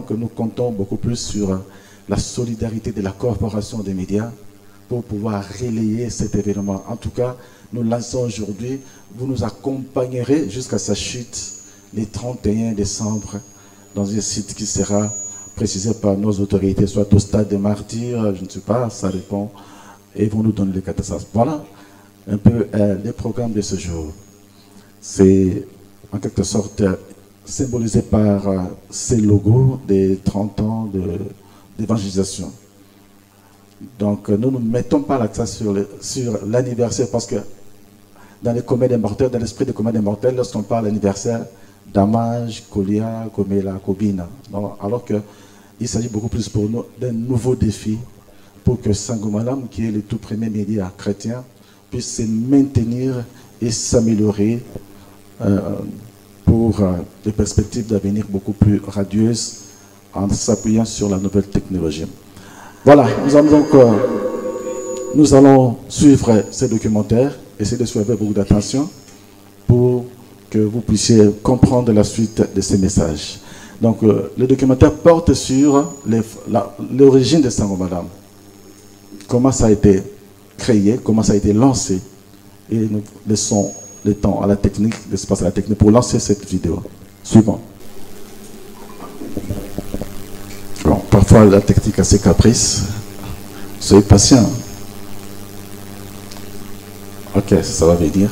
Donc nous comptons beaucoup plus sur la solidarité de la corporation des médias pour pouvoir relayer cet événement. En tout cas, nous lançons aujourd'hui, vous nous accompagnerez jusqu'à sa chute le 31 décembre dans un site qui sera précisé par nos autorités, soit au stade des martyrs, je ne sais pas, ça dépend, et vont nous donner les catastrophes. Voilà un peu les programmes de ce jour. C'est en quelque sorte symbolisé par ces logos des 30 ans d'évangélisation. Donc nous ne mettons pas l'accent sur l'anniversaire parce que dans les communs des mortels, dans l'esprit des communs des mortels, lorsqu'on parle d'anniversaire, Damage, Kolia, Komela, Kobina. Donc, alors qu'il s'agit beaucoup plus pour nous d'un nouveau défi pour que Sangomalam, qui est le tout premier média chrétien, puisse se maintenir et s'améliorer pour des perspectives d'avenir beaucoup plus radieuses en s'appuyant sur la nouvelle technologie. Voilà, nous allons suivre ces documentaires, essayer de suivre avec beaucoup d'attention pour que vous puissiez comprendre la suite de ces messages. Donc, le documentaire porte sur l'origine de Sangomalam. Comment ça a été créé, comment ça a été lancé. Et nous laissons le temps à la technique, l'espace à la technique pour lancer cette vidéo. Suivant. Bon, parfois la technique a ses caprices. Soyez patient. Ok, ça va venir.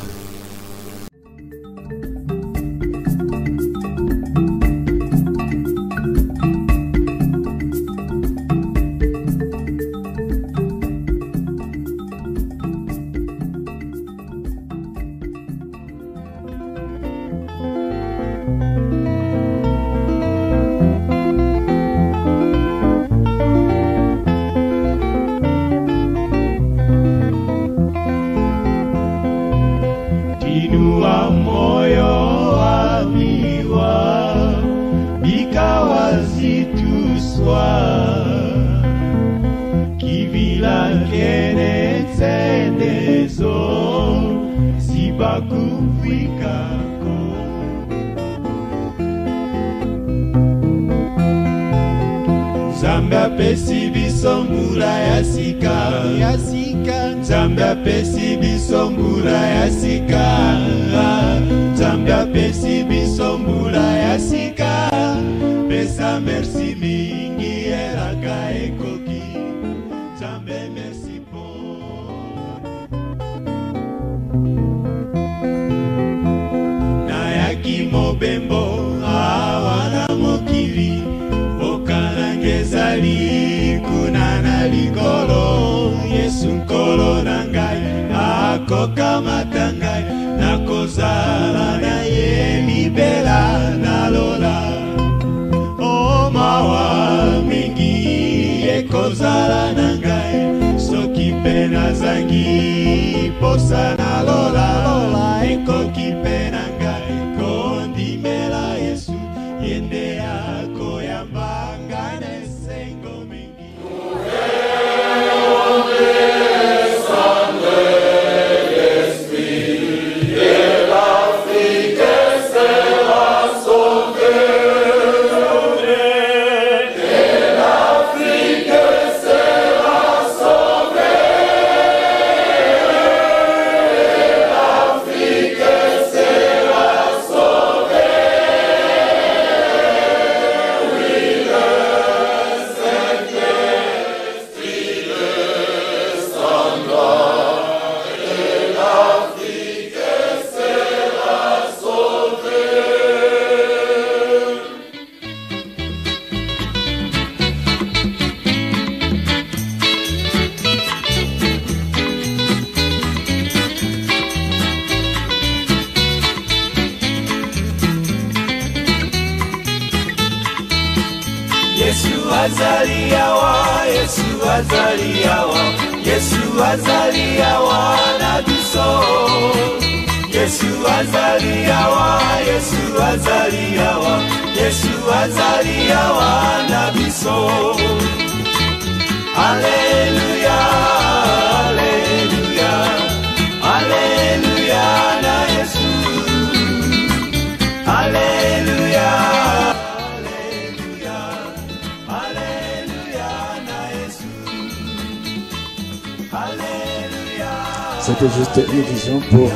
c'est juste une vision pour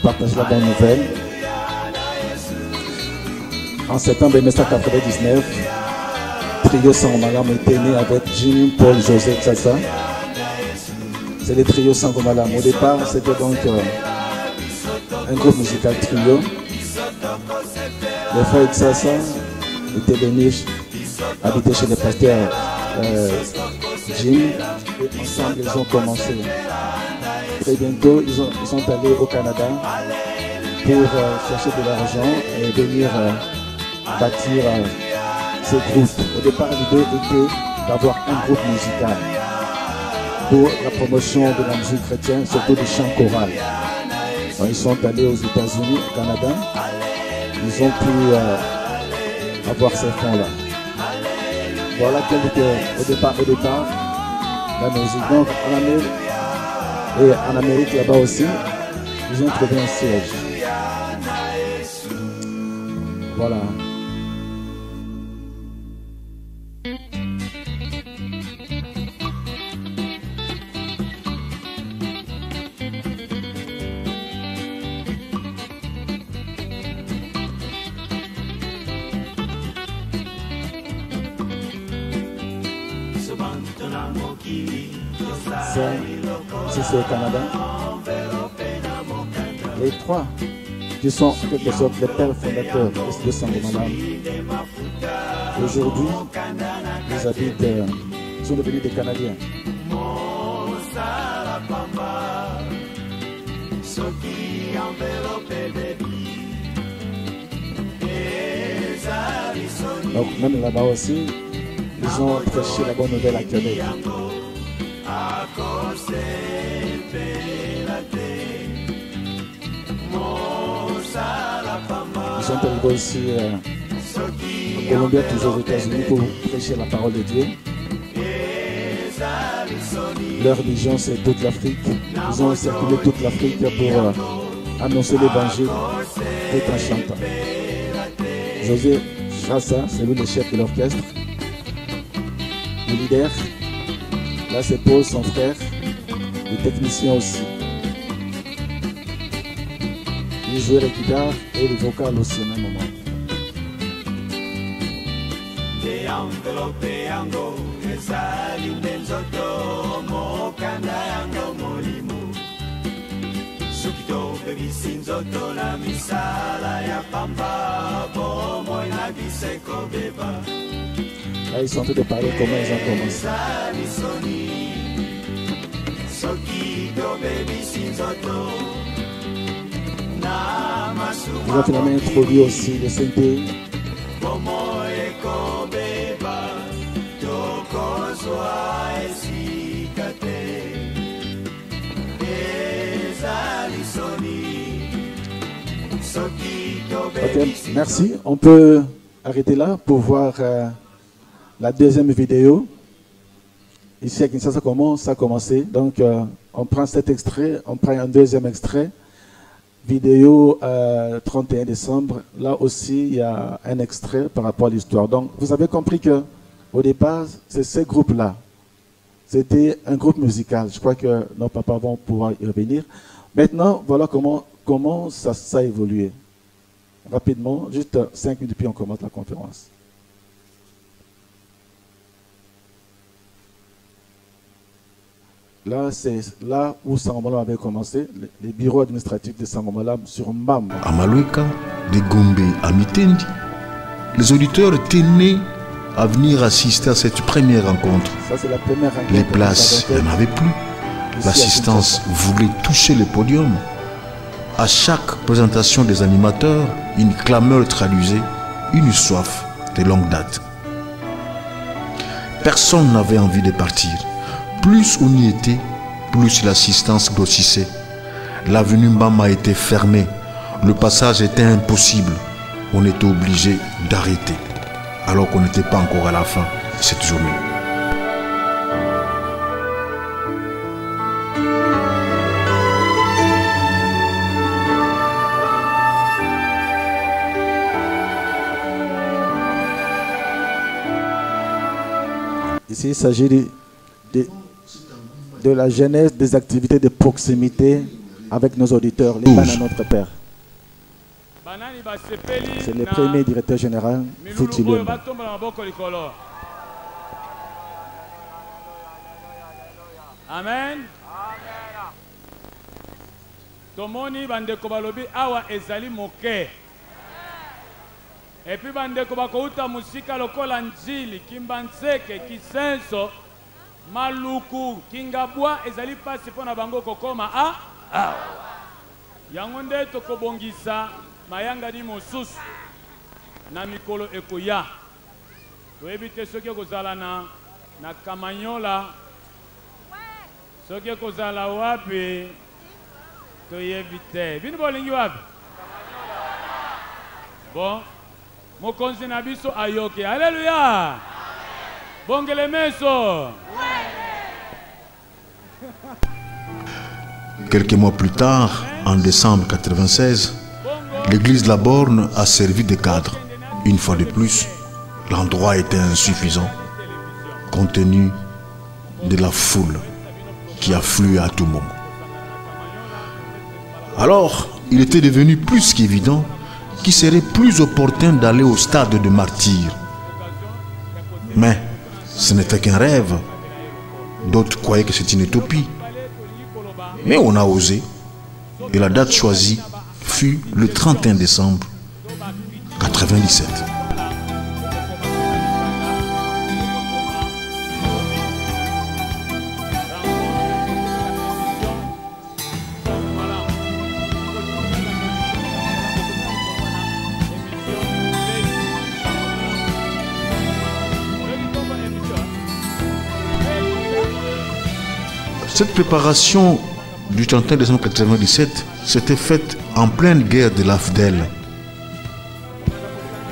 partager la bonne nouvelle. En septembre 1999, Trio Sangomalam était né avec Jimmy, Paul, José, Tsassa. C'est le Trio Sangomalam. Au départ, c'était donc un groupe musical trio. Les frères Tsassa étaient venus habiter chez le pasteur Jim, et ensemble ils ont commencé. Très bientôt, ils sont allés au Canada pour chercher de l'argent et venir bâtir ce groupe. Au départ, l'idée était d'avoir un groupe musical pour la promotion de la musique chrétienne, surtout du chant choral. Ils sont allés aux États-Unis, au Canada. Ils ont pu avoir ces fonds-là. Voilà quel était au départ la musique. Donc en Amérique là-bas aussi, ils ont trouvé un siège. Voilà. Ça, c'est au Canada. Les trois qui sont en quelque sorte les pères fondateurs de Sangomalam. Aujourd'hui, ils habitent, sont devenus des Canadiens. Donc même là-bas aussi, ils ont prêché la bonne nouvelle à Québec. Ils sont arrivés aussi en Colombie, toujours aux États-Unis, pour prêcher la parole de Dieu. Leur vision, c'est toute l'Afrique. Ils ont circulé toute l'Afrique pour annoncer l'évangile tout en chantant. José Chassa, c'est lui le chef de l'orchestre, le leader. Là, c'est Paul, son frère, le technicien aussi. Il jouait la guitare et le vocal aussi au même moment. Là, ils sont en train de parler comment ils ont commencé. Ils ont finalement introduit aussi le synthé. Ok, merci. On peut arrêter là pour voir la deuxième vidéo. Ici à Kinshasa, comment ça a commencé. Donc, on prend cet extrait, on prend un deuxième extrait. Vidéo 31 décembre. Là aussi, il y a un extrait par rapport à l'histoire. Donc, vous avez compris que au départ, c'est ce groupe-là. C'était un groupe musical. Je crois que nos papas vont pouvoir y revenir. Maintenant, voilà comment ça a évolué. Rapidement, juste 5 minutes, puis on commence la conférence. Là, c'est là où Sangomalam avait commencé, les bureaux administratifs de Sangomalam sur Mbam. À Maloueka, de Gombe à Mitendi, les auditeurs tenaient à venir assister à cette première rencontre. Ça, c'est la première rencontre. Les places, il n'y en avait plus. L'assistance voulait toucher le podium. À chaque présentation des animateurs, une clameur traduisait une soif de longue date. Personne n'avait envie de partir. Plus on y était, plus l'assistance grossissait. L'avenue Mbama était fermée. Le passage était impossible. On était obligé d'arrêter. Alors qu'on n'était pas encore à la fin de cette journée. Ici, il s'agit de la genèse des activités de proximité avec nos auditeurs, les bannes à notre Père. C'est le premier directeur général, Fouti Lemba. Amen. Tomoni bandeko balobi awa ezali moke. Et puis bandeko bakouta musika lokola njili, kimbanzeke, kisenso, maluku, kingabwa ezali pasi pona bango kokoma a. Yango nde tokobongisa mayanga di mosusu na mikolo ekoya. Toyebi te soki kozala na Kamanyola, soki kozala wapi toyebi te. Bino bolingi wapi? Bon, mokonzi na biso ayoki. Alléluia. Bongele meso. Quelques mois plus tard, en décembre 1996, l'église de la Borne a servi de cadre. Une fois de plus, l'endroit était insuffisant, compte tenu de la foule qui affluait à tout moment. Alors, il était devenu plus qu'évident qu'il serait plus opportun d'aller au stade de martyr. Mais ce n'était qu'un rêve. D'autres croyaient que c'est une utopie. Mais on a osé. Et la date choisie fut le 31 décembre 1997. Cette préparation du 31 décembre 1997 s'était faite en pleine guerre de l'AFDEL.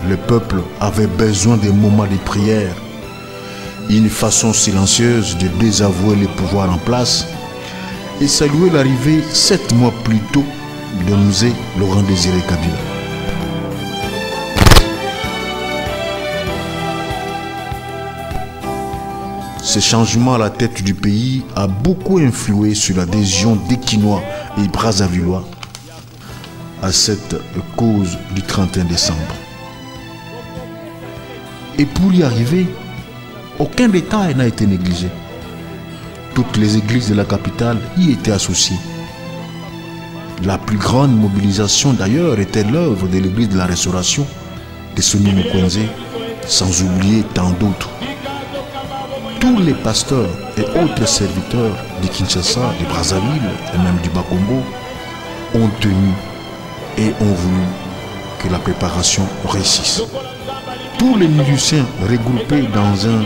Le peuple avait besoin des moments de prière, une façon silencieuse de désavouer les pouvoirs en place et saluer l'arrivée 7 mois plus tôt de Mzee Laurent Désiré Kabila. Ce changement à la tête du pays a beaucoup influé sur l'adhésion des Kinois et Brazzavillois à cette cause du 31 décembre. Et pour y arriver, aucun détail n'a été négligé. Toutes les églises de la capitale y étaient associées. La plus grande mobilisation d'ailleurs était l'œuvre de l'église de la Restauration de Sonny Mukwege, sans oublier tant d'autres. Tous les pasteurs et autres serviteurs de Kinshasa, de Brazzaville et même du Bas-Congo ont tenu et ont voulu que la préparation réussisse. Tous les musiciens regroupés dans un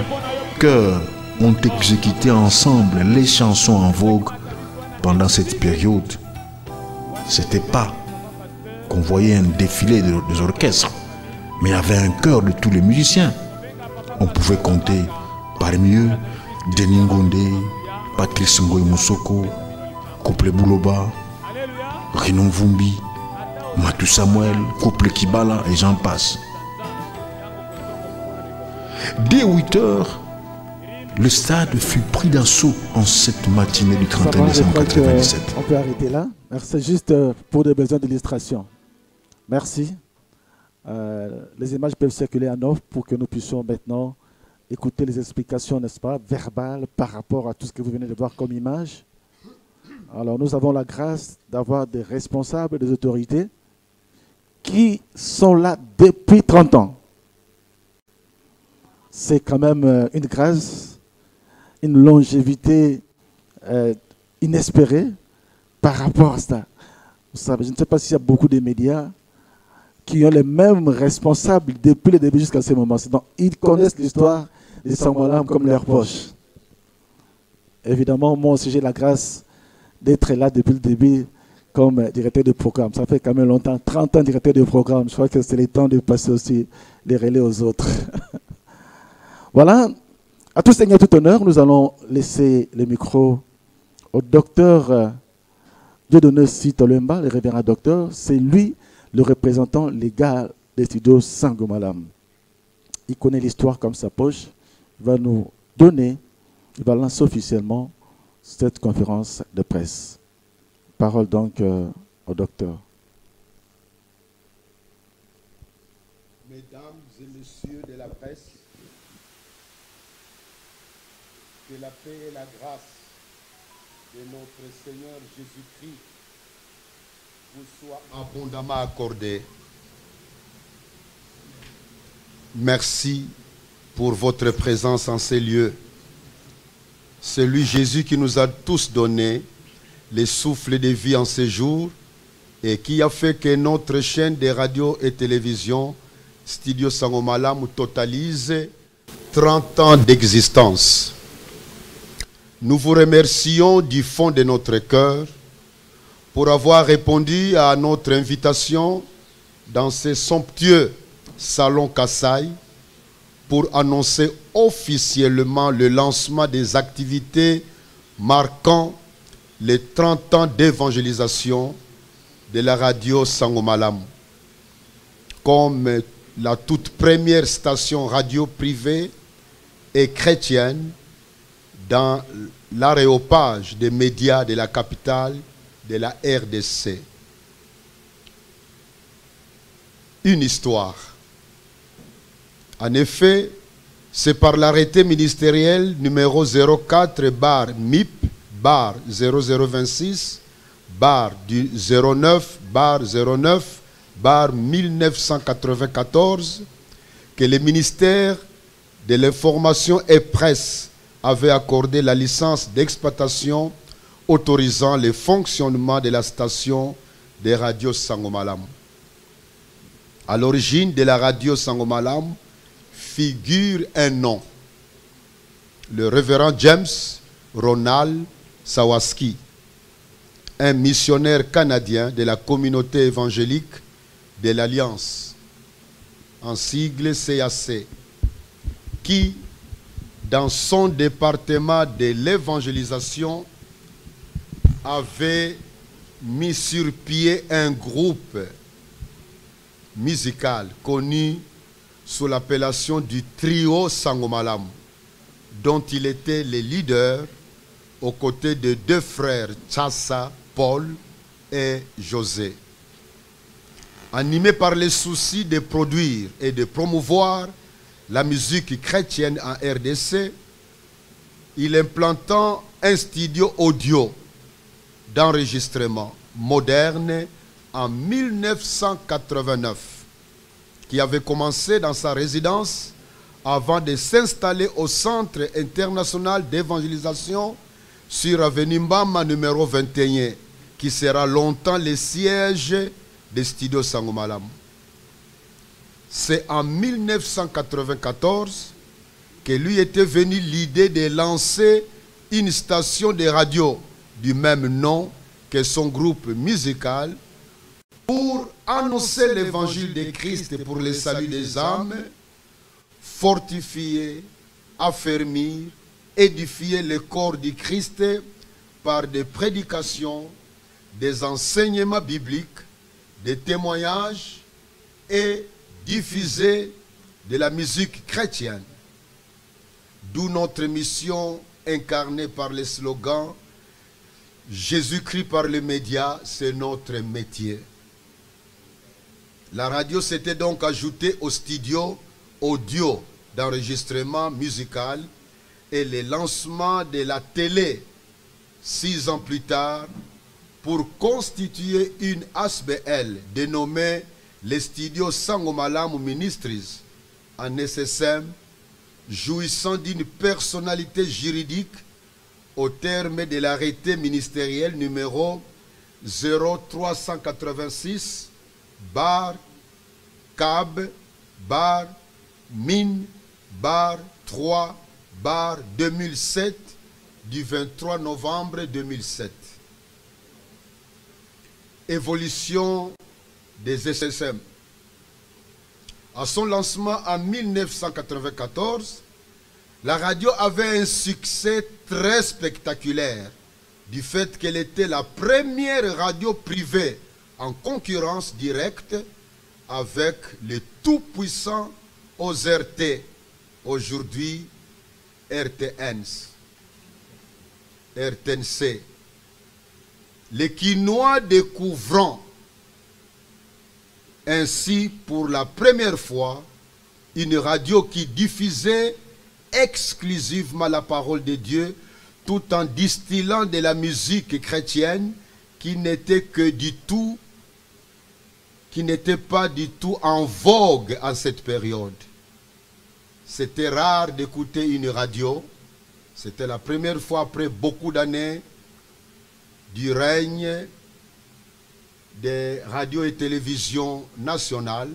chœur ont exécuté ensemble les chansons en vogue pendant cette période. C'était pas qu'on voyait un défilé des orchestres, mais il y avait un chœur de tous les musiciens. On pouvait compter parmi eux Denis Ngonde, Patrice Ngoy Moussoko, Couple Bouloba, Rinon Vumbi, Matou Samuel, Couple Kibala et j'en passe. Dès 8 heures, le stade fut pris d'assaut en cette matinée du 31 décembre 1997. On peut arrêter là. C'est juste pour des besoins d'illustration. Merci. Les images peuvent circuler en off pour que nous puissions maintenant écouter les explications, n'est-ce pas, verbales par rapport à tout ce que vous venez de voir comme image. Alors nous avons la grâce d'avoir des responsables, des autorités qui sont là depuis 30 ans. C'est quand même une grâce, une longévité inespérée par rapport à ça. Vous savez, je ne sais pas s'il y a beaucoup de médias qui ont les mêmes responsables depuis le début jusqu'à ce moment. Donc, ils connaissent l'histoire des Sangolam comme leur poche. Évidemment, moi aussi, j'ai la grâce d'être là depuis le début comme directeur de programme. Ça fait quand même longtemps, 30 ans directeur de programme. Je crois que c'est le temps de passer aussi les relais aux autres. Voilà. À tout seigneur, tout honneur, nous allons laisser le micro au docteur Dieudonné Sita Lemba, le révérend docteur. C'est lui le représentant légal des studios Sangomalam. Il connaît l'histoire comme sa poche. Il va nous donner, il va lancer officiellement cette conférence de presse. parole donc au docteur. Mesdames et messieurs de la presse, que la paix et la grâce de notre Seigneur Jésus-Christ vous soient abondamment accordées. Merci pour votre présence en ces lieux. C'est lui Jésus qui nous a tous donné les souffles de vie en ces jours et qui a fait que notre chaîne de radio et télévision Studio Sangomalamu totalise 30 ans d'existence. Nous vous remercions du fond de notre cœur pour avoir répondu à notre invitation dans ce somptueux salon Kassai pour annoncer officiellement le lancement des activités marquant les 30 ans d'évangélisation de la radio Sangomalamu. Comme la toute première station radio privée et chrétienne dans l'aréopage des médias de la capitale de la RDC. Une histoire. En effet, c'est par l'arrêté ministériel numéro 04-MIP-0026-09-09-1994 que le ministère de l'Information et Presse avait accordé la licence d'exploitation autorisant le fonctionnement de la station de radio Sangomalamu. À l'origine de la radio Sangomalamu figure un nom, le révérend James Ronald Sawaski, un missionnaire canadien de la communauté évangélique de l'Alliance, en sigle CAC, qui, dans son département de l'évangélisation, avait mis sur pied un groupe musical connu sous l'appellation du trio Sangomalamu, dont il était le leader aux côtés de deux frères, Tchassa, Paul et José. Animé par le souci de produire et de promouvoir la musique chrétienne en RDC, il implantant un studio audio d'enregistrement moderne en 1989, qui avait commencé dans sa résidence avant de s'installer au Centre international d'évangélisation sur avenue Mbama numéro 21, qui sera longtemps le siège des studios Sangomalamu. C'est en 1994 que lui était venue l'idée de lancer une station de radio du même nom que son groupe musical pour annoncer l'évangile de Christ pour le salut des âmes, fortifier, affermir, édifier le corps du Christ par des prédications, des enseignements bibliques, des témoignages et diffuser de la musique chrétienne. D'où notre mission incarnée par le slogan « Jésus-Christ par les médias, c'est notre métier ». La radio s'était donc ajoutée au studio audio d'enregistrement musical et le lancement de la télé 6 ans plus tard pour constituer une ASBL dénommée les studios Sangomalamu Ministries en SSM, jouissant d'une personnalité juridique au terme de l'arrêté ministériel numéro 0386 bar CAB bar MIN bar 3 bar 2007 du 23 novembre 2007. Évolution des SSM. À son lancement en 1994, la radio avait un succès très spectaculaire du fait qu'elle était la première radio privée en concurrence directe avec le tout-puissant OZRT, aujourd'hui RTNC. les Quinois découvrant ainsi pour la première fois une radio qui diffusait exclusivement la parole de Dieu tout en distillant de la musique chrétienne qui n'était pas du tout en vogue en cette période. C'était rare d'écouter une radio. C'était la première fois après beaucoup d'années du règne des radios et télévisions nationales,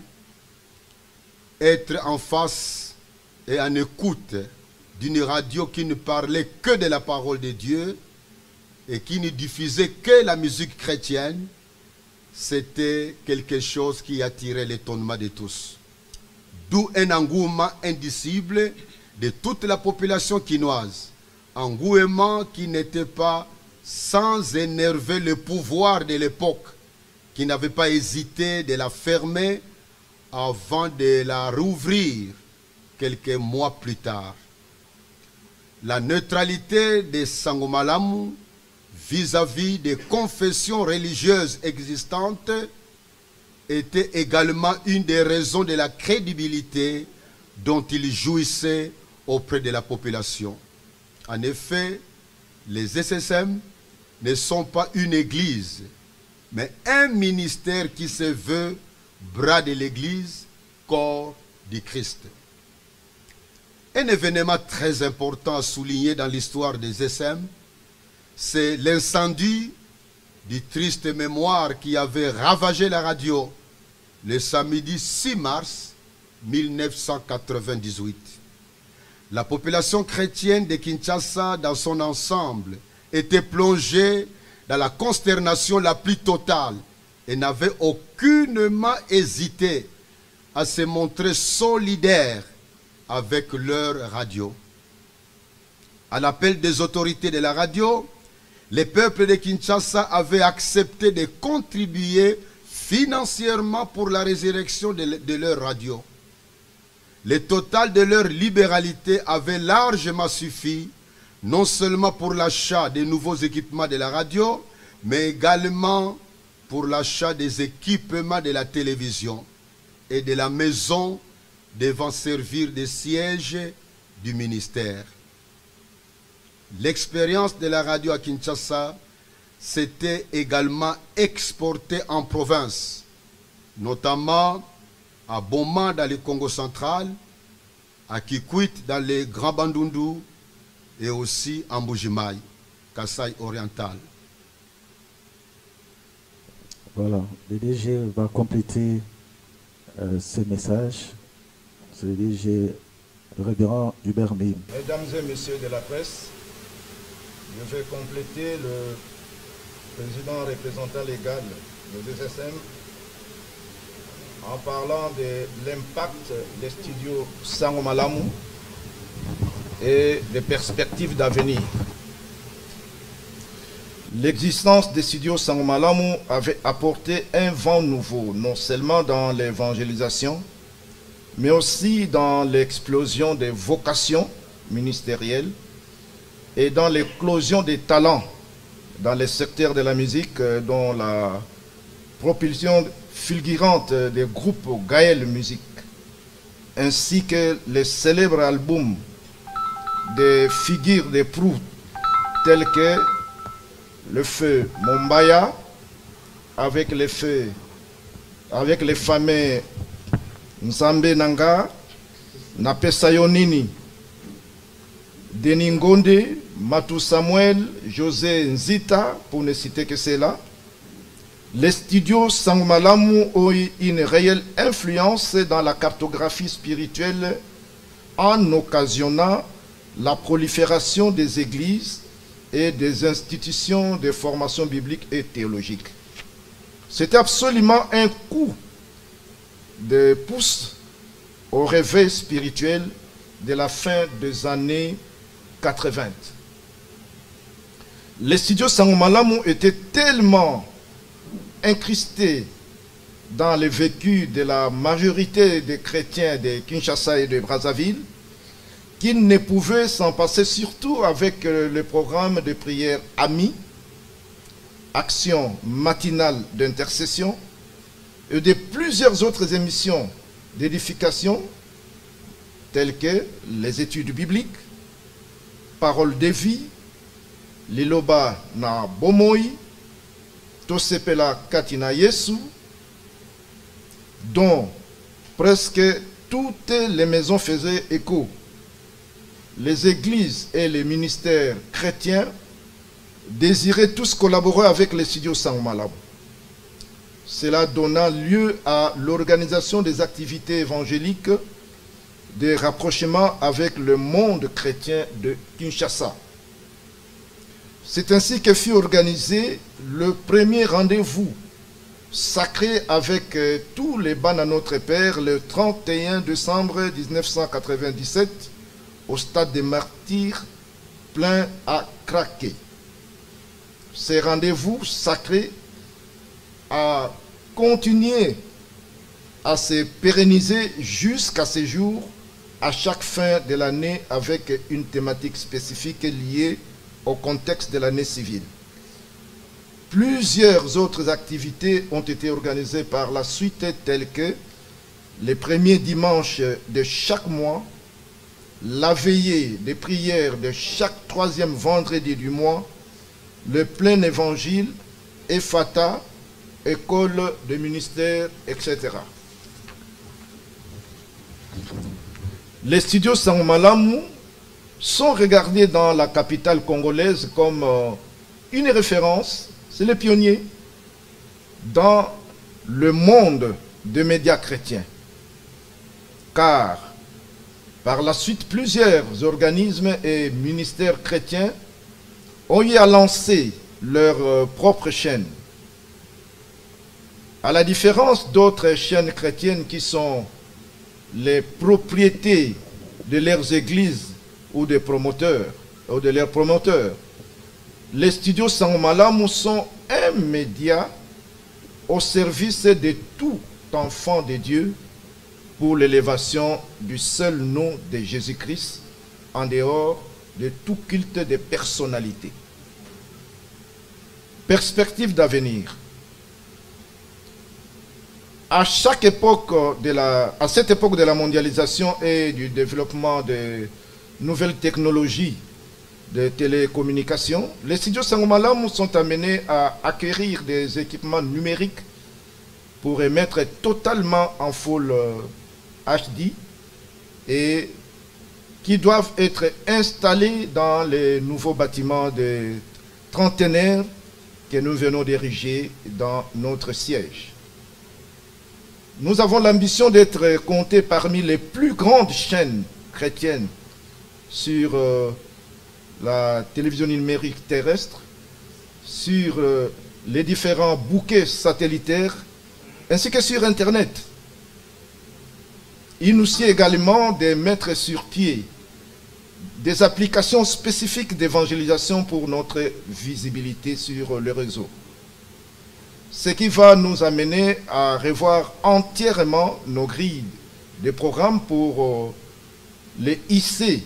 être en face et en écoute d'une radio qui ne parlait que de la parole de Dieu et qui ne diffusait que la musique chrétienne, c'était quelque chose qui attirait l'étonnement de tous. D'où un engouement indicible de toute la population quinoise. Engouement qui n'était pas sans énerver le pouvoir de l'époque, qui n'avait pas hésité de la fermer avant de la rouvrir quelques mois plus tard. La neutralité de Sangomalamu vis-à-vis des confessions religieuses existantes était également une des raisons de la crédibilité dont il jouissait auprès de la population. En effet, les SSM ne sont pas une église, mais un ministère qui se veut bras de l'église, corps du Christ. Un événement très important à souligner dans l'histoire des SM, c'est l'incendie du triste mémoire qui avait ravagé la radio le samedi 6 mars 1998. La population chrétienne de Kinshasa dans son ensemble était plongée dans la consternation la plus totale et n'avait aucunement hésité à se montrer solidaire avec leur radio. À l'appel des autorités de la radio, les peuples de Kinshasa avaient accepté de contribuer financièrement pour la résurrection de leur radio. Le total de leur libéralité avait largement suffi, non seulement pour l'achat des nouveaux équipements de la radio, mais également pour l'achat des équipements de la télévision et de la maison devant servir de siège du ministère. L'expérience de la radio à Kinshasa s'était également exportée en province, notamment à Boma dans le Congo central, à Kikwit dans le Grand Bandundu et aussi en Mbujimayi, Kasaï oriental. Voilà, le DG va compléter ce message. C'est le DG révérend Hubert Mim. Mesdames et messieurs de la presse, je vais compléter le président représentant légal de DSM en parlant de l'impact des studios Sangomalamu et des perspectives d'avenir. L'existence des studios Sangomalamu avait apporté un vent nouveau, non seulement dans l'évangélisation, mais aussi dans l'explosion des vocations ministérielles et dans l'éclosion des talents dans les secteurs de la musique, dont la propulsion fulgurante des groupes Gaël Musique, ainsi que les célèbres albums des figures de proue tels que le feu Mombaya, avec les fameux Nzambe Nanga, Napesayonini, Denis Ngonde, Matou Samuel, José Nzita, pour ne citer que cela. Les studios Sangomalamu ont eu une réelle influence dans la cartographie spirituelle en occasionnant la prolifération des églises et des institutions de formation biblique et théologique. C'était absolument un coup de pouce au réveil spirituel de la fin des années 80. Les studios Sangomalamu étaient tellement incrustés dans le vécu de la majorité des chrétiens de Kinshasa et de Brazzaville qu'ils ne pouvaient s'en passer, surtout avec le programme de prière AMI, actions matinales d'intercession et de plusieurs autres émissions d'édification telles que les études bibliques, paroles de vie, Liloba na Bomoi, Tosepela Katina Yesu, dont presque toutes les maisons faisaient écho. Les églises et les ministères chrétiens désiraient tous collaborer avec les studios Sangmalam. Cela donna lieu à l'organisation des activités évangéliques, des rapprochements avec le monde chrétien de Kinshasa. C'est ainsi que fut organisé le premier rendez-vous sacré avec tous les bancs à notre Père le 31 décembre 1997 au stade des Martyrs, plein à craquer. Ces rendez-vous sacrés a continué à se pérenniser jusqu'à ce jour, à chaque fin de l'année, avec une thématique spécifique liée au contexte de l'année civile. Plusieurs autres activités ont été organisées par la suite, telles que les premiers dimanches de chaque mois, la veillée des prières de chaque troisième vendredi du mois, le plein évangile, Efata, école de ministère, etc. Les studios Sangmalam sont regardés dans la capitale congolaise comme une référence, c'est les pionniers dans le monde des médias chrétiens. Car par la suite, plusieurs organismes et ministères chrétiens ont eu à lancer leur propre chaîne. À la différence d'autres chaînes chrétiennes qui sont les propriétés de leurs églises ou des promoteurs, ou de leurs promoteurs, les studios Sangmalam sont un média au service de tout enfant de Dieu pour l'élévation du seul nom de Jésus-Christ en dehors de tout culte de personnalité. Perspective d'avenir. À cette époque de la mondialisation et du développement de nouvelles technologies de télécommunications, les studios Sangmalam sont amenés à acquérir des équipements numériques pour émettre totalement en full HD et qui doivent être installés dans les nouveaux bâtiments de trentenaires que nous venons d'ériger dans notre siège. Nous avons l'ambition d'être comptés parmi les plus grandes chaînes chrétiennes sur la télévision numérique terrestre, sur les différents bouquets satellitaires, ainsi que sur Internet. Il nous sied également de mettre sur pied des applications spécifiques d'évangélisation pour notre visibilité sur le réseau. Ce qui va nous amener à revoir entièrement nos grilles de programmes pour les hisser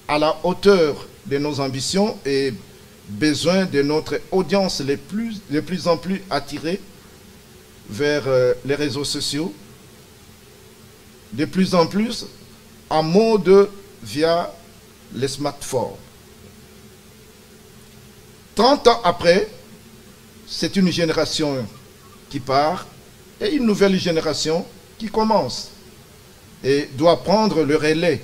à la hauteur de nos ambitions et besoins de notre audience de plus en plus attirée vers les réseaux sociaux, de plus en plus en mode via les smartphones. 30 ans après, c'est une génération qui part et une nouvelle génération qui commence et doit prendre le relais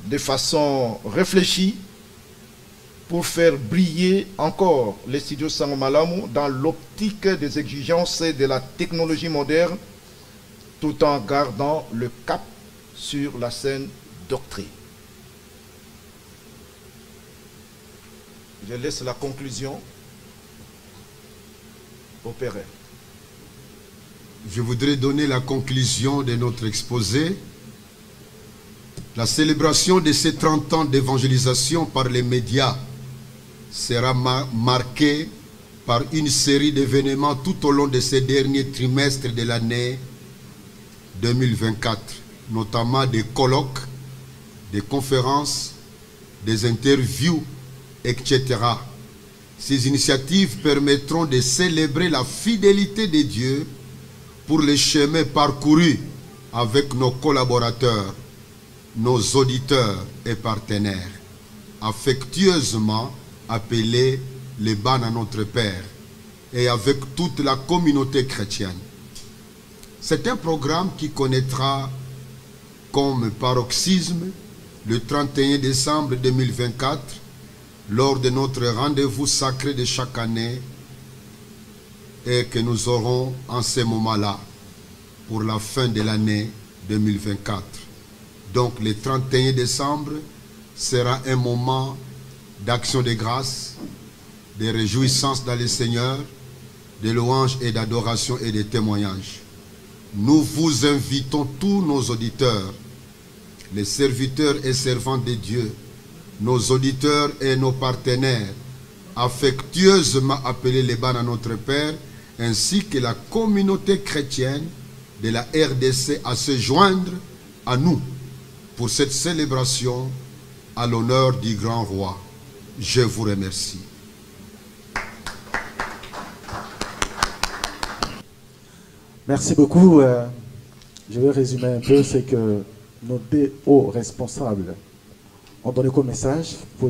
de façon réfléchie pour faire briller encore les studios Sangmalam dans l'optique des exigences de la technologie moderne tout en gardant le cap sur la saine doctrine. Je laisse la conclusion opérer. Je voudrais donner la conclusion de notre exposé. La célébration de ces 30 ans d'évangélisation par les médias sera marquée par une série d'événements tout au long de ces derniers trimestres de l'année 2024, notamment des colloques, des conférences, des interviews, etc. Ces initiatives permettront de célébrer la fidélité de Dieu pour les chemins parcourus avec nos collaborateurs, nos auditeurs et partenaires, affectueusement appelés les Ban à notre Père, et avec toute la communauté chrétienne. C'est un programme qui connaîtra comme paroxysme le 31 décembre 2024, lors de notre rendez-vous sacré de chaque année, et que nous aurons en ce moment-là pour la fin de l'année 2024. Donc le 31 décembre sera un moment d'action de grâce, de réjouissance dans le Seigneur, de louanges et d'adoration et de témoignages. Nous vous invitons tous nos auditeurs, les serviteurs et servantes de Dieu, nos auditeurs et nos partenaires, affectueusement appelés les Ban à notre Père, ainsi que la communauté chrétienne de la RDC à se joindre à nous pour cette célébration à l'honneur du grand roi. Je vous remercie. Merci beaucoup. Je vais résumer un peu ce que nos deux hauts responsables ont donné comme message pour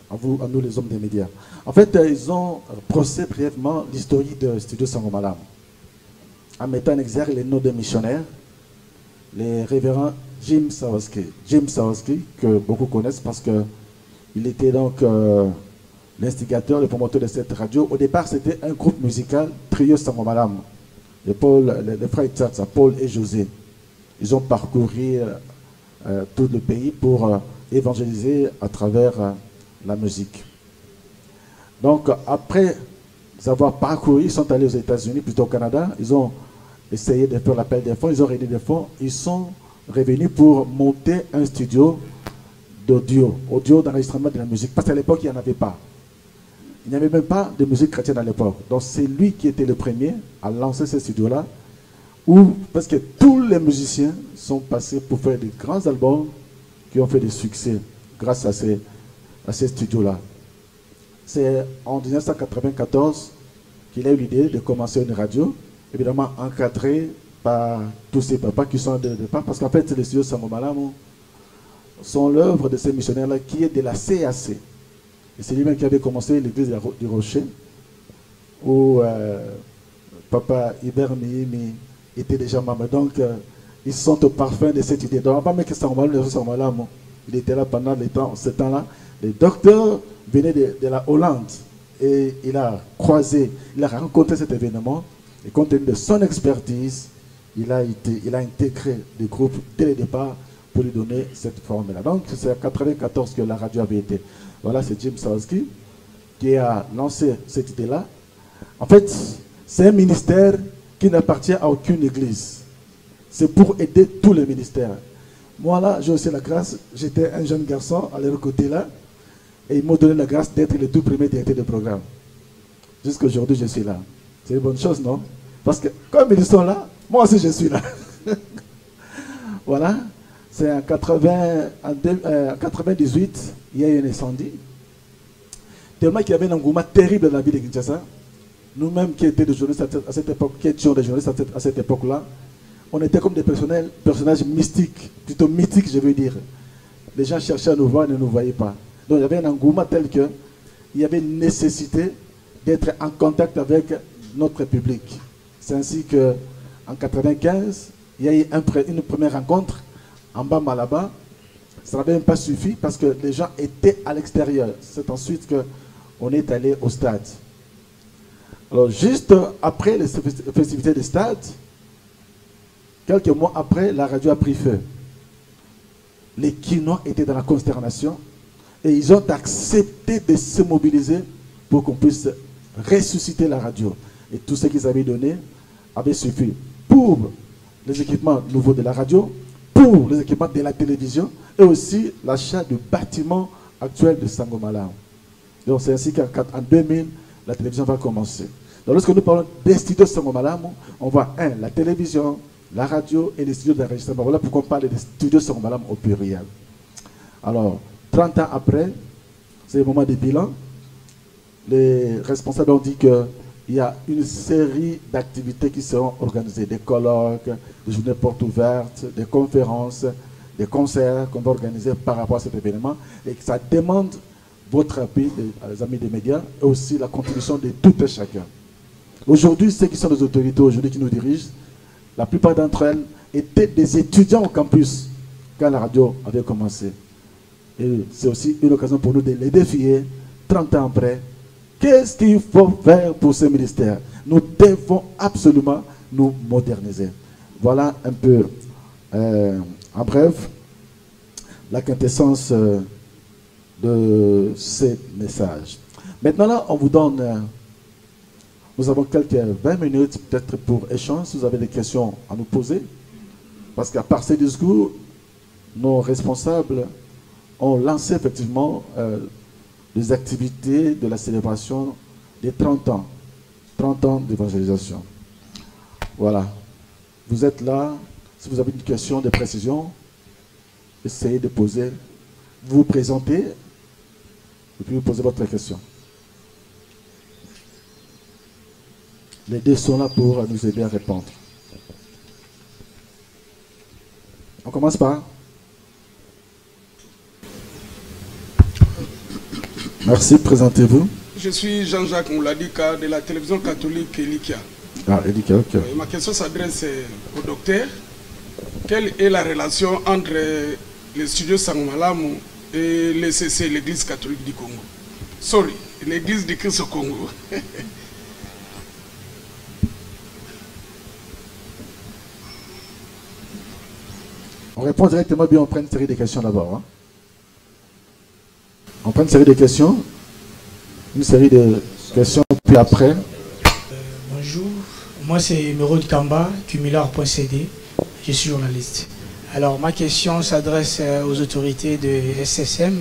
à nous les hommes des médias. En fait, ils ont procédé brièvement l'historique de Studio Sangomalam, en mettant en exergue les noms des missionnaires, les révérends Jim Sawaski, que beaucoup connaissent parce qu'il était donc l'instigateur, le promoteur de cette radio. Au départ, c'était un groupe musical, Trio Sangomalam. Les frères Tsatsa, Paul et José, ils ont parcouru tout le pays pour évangéliser à travers la musique. Donc, après avoir parcouru, ils sont allés aux États-Unis, plutôt au Canada. Ils ont essayé de faire l'appel des fonds, ils ont réuni des fonds. Ils sont revenus pour monter un studio audio d'enregistrement de la musique. Parce qu'à l'époque, il n'y en avait pas. Il n'y avait même pas de musique chrétienne à l'époque. Donc c'est lui qui était le premier à lancer ce studio-là, parce que tous les musiciens sont passés pour faire des grands albums qui ont fait des succès grâce à ces studios-là. C'est en 1994 qu'il a eu l'idée de commencer une radio, évidemment encadrée par tous ces papas qui sont de départ, parce qu'en fait les studios Sangomalam sont l'œuvre de ces missionnaires-là qui est de la CAC. Et c'est lui-même qui avait commencé l'église du Rocher, où Papa Hubert Mihimi était déjà membre. Donc, ils sont au parfum de cette idée. Donc, on va pas mettre que Sangomalam, il était là pendant ce temps-là. Le docteur venait de la Hollande et il a croisé, il a rencontré cet événement. Et compte tenu de son expertise, il a intégré le groupe dès le départ pour lui donner cette forme-là. Donc, c'est en 1994 que la radio avait été. Voilà, c'est Jim Sawaski qui a lancé cette idée-là. En fait, c'est un ministère qui n'appartient à aucune église. C'est pour aider tous les ministères. Moi, là, j'ai aussi la grâce. J'étais un jeune garçon à leur côté là. Et ils m'ont donné la grâce d'être le tout premier directeur de programme. Jusqu'à aujourd'hui, je suis là. C'est une bonne chose, non? Parce que comme ils sont là, moi aussi, je suis là. Voilà. C'est en 98, il y a eu un incendie. Tellement qu'il y avait un engouement terrible dans la ville de Kinshasa. Nous-mêmes qui étions des journalistes à cette époque, à cette époque-là, on était comme des personnages mystiques, plutôt mythiques, je veux dire. Les gens cherchaient à nous voir et ne nous voyaient pas. Donc il y avait un engouement tel qu'il y avait une nécessité d'être en contact avec notre public. C'est ainsi qu'en 1995, il y a eu une première rencontre en bas Malaba. Ça n'avait même pas suffi parce que les gens étaient à l'extérieur. C'est ensuite qu'on est allé au stade. Alors juste après les festivités du stade, quelques mois après, la radio a pris feu. Les Kinois étaient dans la consternation et ils ont accepté de se mobiliser pour qu'on puisse ressusciter la radio. Et tout ce qu'ils avaient donné avait suffi pour les équipements nouveaux de la radio, pour les équipements de la télévision et aussi l'achat du bâtiment actuel de Sangomalam. Donc c'est ainsi qu'en 2000, la télévision va commencer. Donc lorsque nous parlons des studios Sangomalam, on voit la télévision, la radio et les studios d'enregistrement. Voilà pourquoi on parle des studios Sangomalam au pluriel. Alors, 30 ans après, c'est le moment du bilan. les responsables ont dit qu'il y a une série d'activités qui seront organisées, des colloques, des journées portes ouvertes, des conférences, des concerts qu'on va organiser par rapport à cet événement et que ça demande votre appui, les amis des médias, et aussi la contribution de tout et chacun. Aujourd'hui, ceux qui sont les autorités aujourd'hui qui nous dirigent, la plupart d'entre elles étaient des étudiants au campus quand la radio avait commencé. Et c'est aussi une occasion pour nous de les défier 30 ans après. Qu'est-ce qu'il faut faire pour ce ministère? Nous devons absolument nous moderniser. Voilà un peu, en bref, la quintessence de ces messages. Maintenant là, on vous donne, nous avons quelques 20 minutes peut-être pour échange, si vous avez des questions à nous poser. Parce qu'à part ces discours, nos responsables ont lancé effectivement les activités de la célébration des 30 ans d'évangélisation. Voilà. Vous êtes là. Si vous avez une question de précision, essayez de poser. Vous vous présentez et puis vous posez votre question. Les deux sont là pour nous aider à répondre. On commence par... Merci, présentez-vous. Je suis Jean-Jacques Mouladika de la télévision catholique Elikia. Ah, Elikia, ok. Ma question s'adresse au docteur. Quelle est la relation entre le studio Sangmalamu et l'ECC, l'église catholique du Congo? Sorry, l'église du Christ au Congo. On répond directement, bien on prend une série de questions d'abord. Hein. On prend une série de questions, puis après. Bonjour, moi c'est Merod Kamba, cumular.cd, je suis journaliste. Alors ma question s'adresse aux autorités de SSM.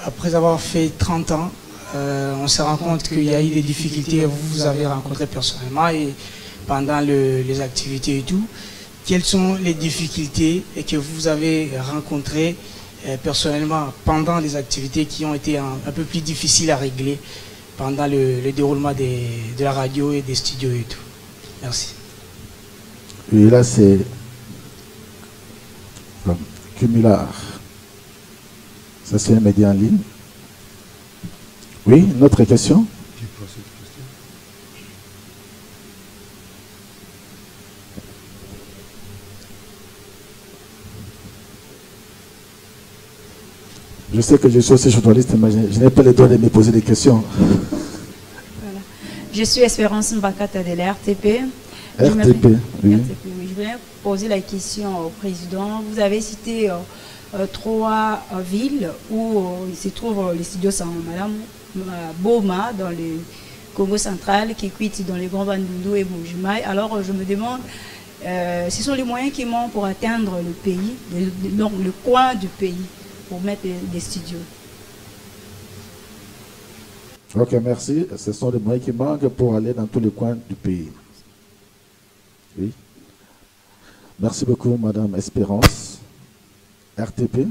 Après avoir fait 30 ans, on se rend compte qu'il y a eu des difficultés que vous avez rencontrées personnellement et pendant les activités et tout. Quelles sont les difficultés que vous avez rencontrées personnellement pendant les activités qui ont été un peu plus difficiles à régler pendant le déroulement de la radio et des studios et tout? Merci. Et là c'est Cumular. Ça c'est un média en ligne. Oui, une autre question? Je sais que je suis aussi journaliste, mais je n'ai pas le droit de me poser des questions. Voilà. Je suis Espérance Mbakata de la RTP. RTP, oui. RTP, oui. Je voulais poser la question au président. Vous avez cité 3 villes où il se trouve les studios Sangmalamu, Boma dans le Congo central, Kikwit dans les Grands Bandundu et Bujimaï. Alors je me demande, ce sont les moyens qui manquent pour atteindre le pays, le coin du pays, pour mettre des studios. Ok, merci. Ce sont les moyens qui manquent pour aller dans tous les coins du pays. Oui. Merci beaucoup, Madame Espérance. RTP.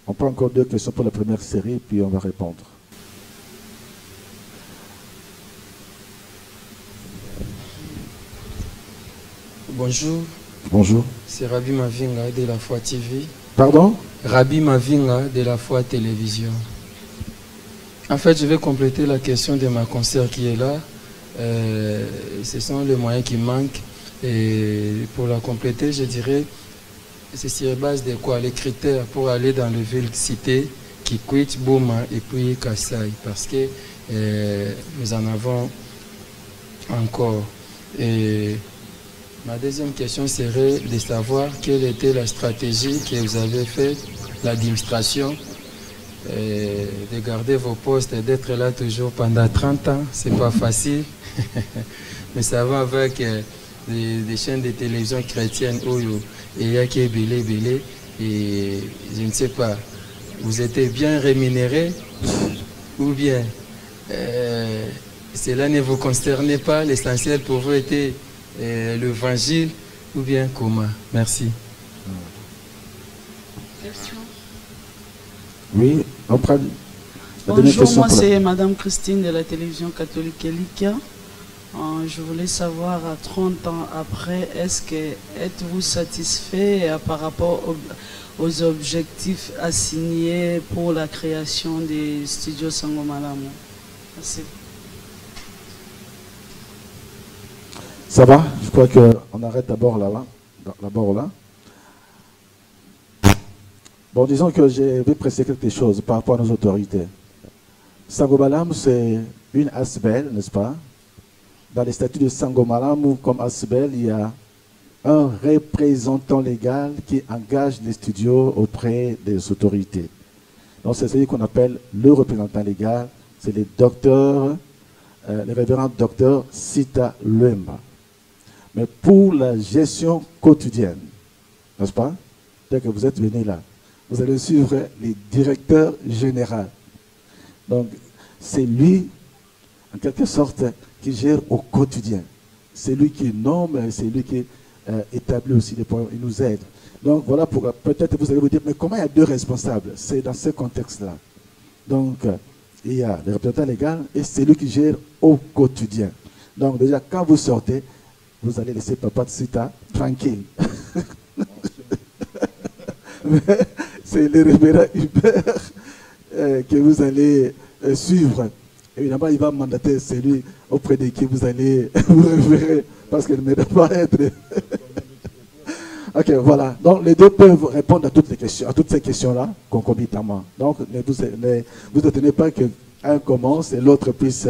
On prend encore 2 questions pour la première série, puis on va répondre. Bonjour. Bonjour. C'est Rabi Mavinga de la Foi TV. Pardon? Rabi Mavinga de la Foi Télévision. En fait, je vais compléter la question de ma consoeur qui est là. Ce sont les moyens qui manquent. Et pour la compléter, je dirais, c'est sur base de quoi? Les critères pour aller dans les villes citées, Kikwit, Boma et puis Kassai. Parce que nous en avons encore. Et ma deuxième question serait de savoir quelle était la stratégie que vous avez faite, l'administration, de garder vos postes et d'être là toujours pendant 30 ans. C'est pas facile, mais ça va avec des chaînes de télévision chrétiennes où il y a qui est belé, et je ne sais pas, vous êtes bien rémunéré ou bien cela ne vous concernait pas, l'essentiel pour vous était l'évangile ou bien comment? Merci. Oui, on prend Bonjour, moi c'est Madame Christine de la télévision catholique Elika. Je voulais savoir, à 30 ans après, êtes-vous satisfait par rapport aux objectifs assignés pour la création des studios Sangomalamu? Merci. Ça va? Je crois qu'on arrête d'abord là. Bon, disons que je vais préciser quelque chose par rapport à nos autorités. Sangomalamu, c'est une ASBEL, n'est-ce pas? Dans les statuts de Sangomalamu, comme ASBEL, il y a un représentant légal qui engage les studios auprès des autorités. Donc, c'est celui qu'on appelle le représentant légal. C'est le révérend docteur Sita Lemba. Mais pour la gestion quotidienne, n'est-ce pas? Dès que vous êtes venu là, vous allez suivre les directeurs généraux. Donc, c'est lui, en quelque sorte, qui gère au quotidien. C'est lui qui nomme, c'est lui qui établit aussi les points, il nous aide. Donc, voilà, peut-être vous allez vous dire, mais comment il y a deux responsables? C'est dans ce contexte-là. Donc, il y a le représentant légal et c'est lui qui gère au quotidien. Donc, déjà, quand vous sortez, vous allez laisser Papa Sita tranquille. C'est le révérend Hubert que vous allez suivre. Évidemment, il va mandater celui auprès de qui vous allez vous référer, parce qu'il ne mérite pas être. Ok, voilà. Donc, les deux peuvent répondre à toutes les questions, à toutes ces questions-là, concomitamment. Donc, ne vous étonnez pas qu'un commence et l'autre puisse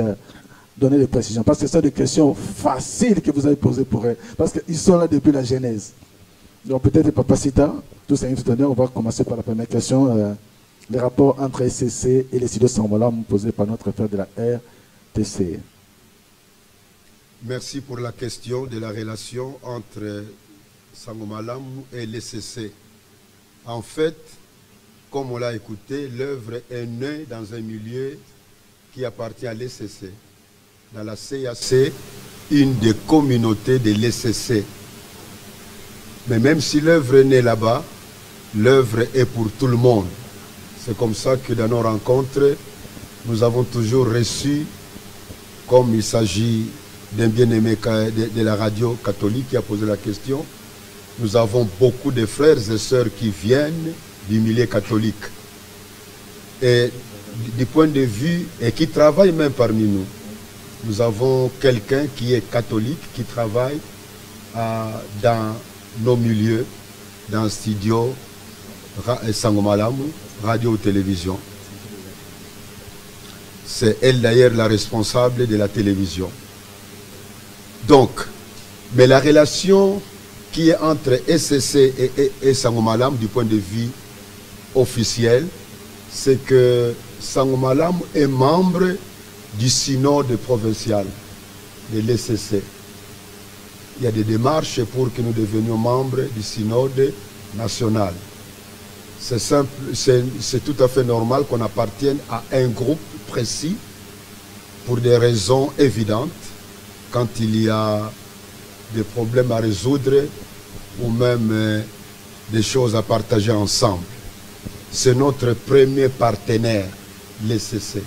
donner des précisions. Parce que ce sont des questions faciles que vous avez posées pour eux. Parce qu'ils sont là depuis la Genèse. Donc, peut-être, Papa Sita, tout ça, on va commencer par la première question. Les rapports entre SCC et les studios Sangomalamu posés par notre frère de la RTC. Merci pour la question de la relation entre Sangomalamu et l'SCC. En fait, comme on l'a écouté, l'œuvre est née dans un milieu qui appartient à l'SCC. Dans la CAC, une des communautés de l'SCC. Mais même si l'œuvre est née là-bas, l'œuvre est pour tout le monde. C'est comme ça que dans nos rencontres, nous avons toujours reçu, comme il s'agit d'un bien-aimé de la radio catholique qui a posé la question, nous avons beaucoup de frères et sœurs qui viennent du milieu catholique. Et du point de vue, et qui travaillent même parmi nous. Nous avons quelqu'un qui est catholique, qui travaille dans nos milieux, dans le studio Sangomalamu, radio ou télévision. C'est elle d'ailleurs la responsable de la télévision. Donc, mais la relation qui est entre SCC et Sangomalamu du point de vue officiel, c'est que Sangomalamu est membre du synode provincial de l'SCC. Il y a des démarches pour que nous devenions membres du synode national. C'est simple, c'est tout à fait normal qu'on appartienne à un groupe précis pour des raisons évidentes quand il y a des problèmes à résoudre ou même des choses à partager ensemble. C'est notre premier partenaire, l'SCC.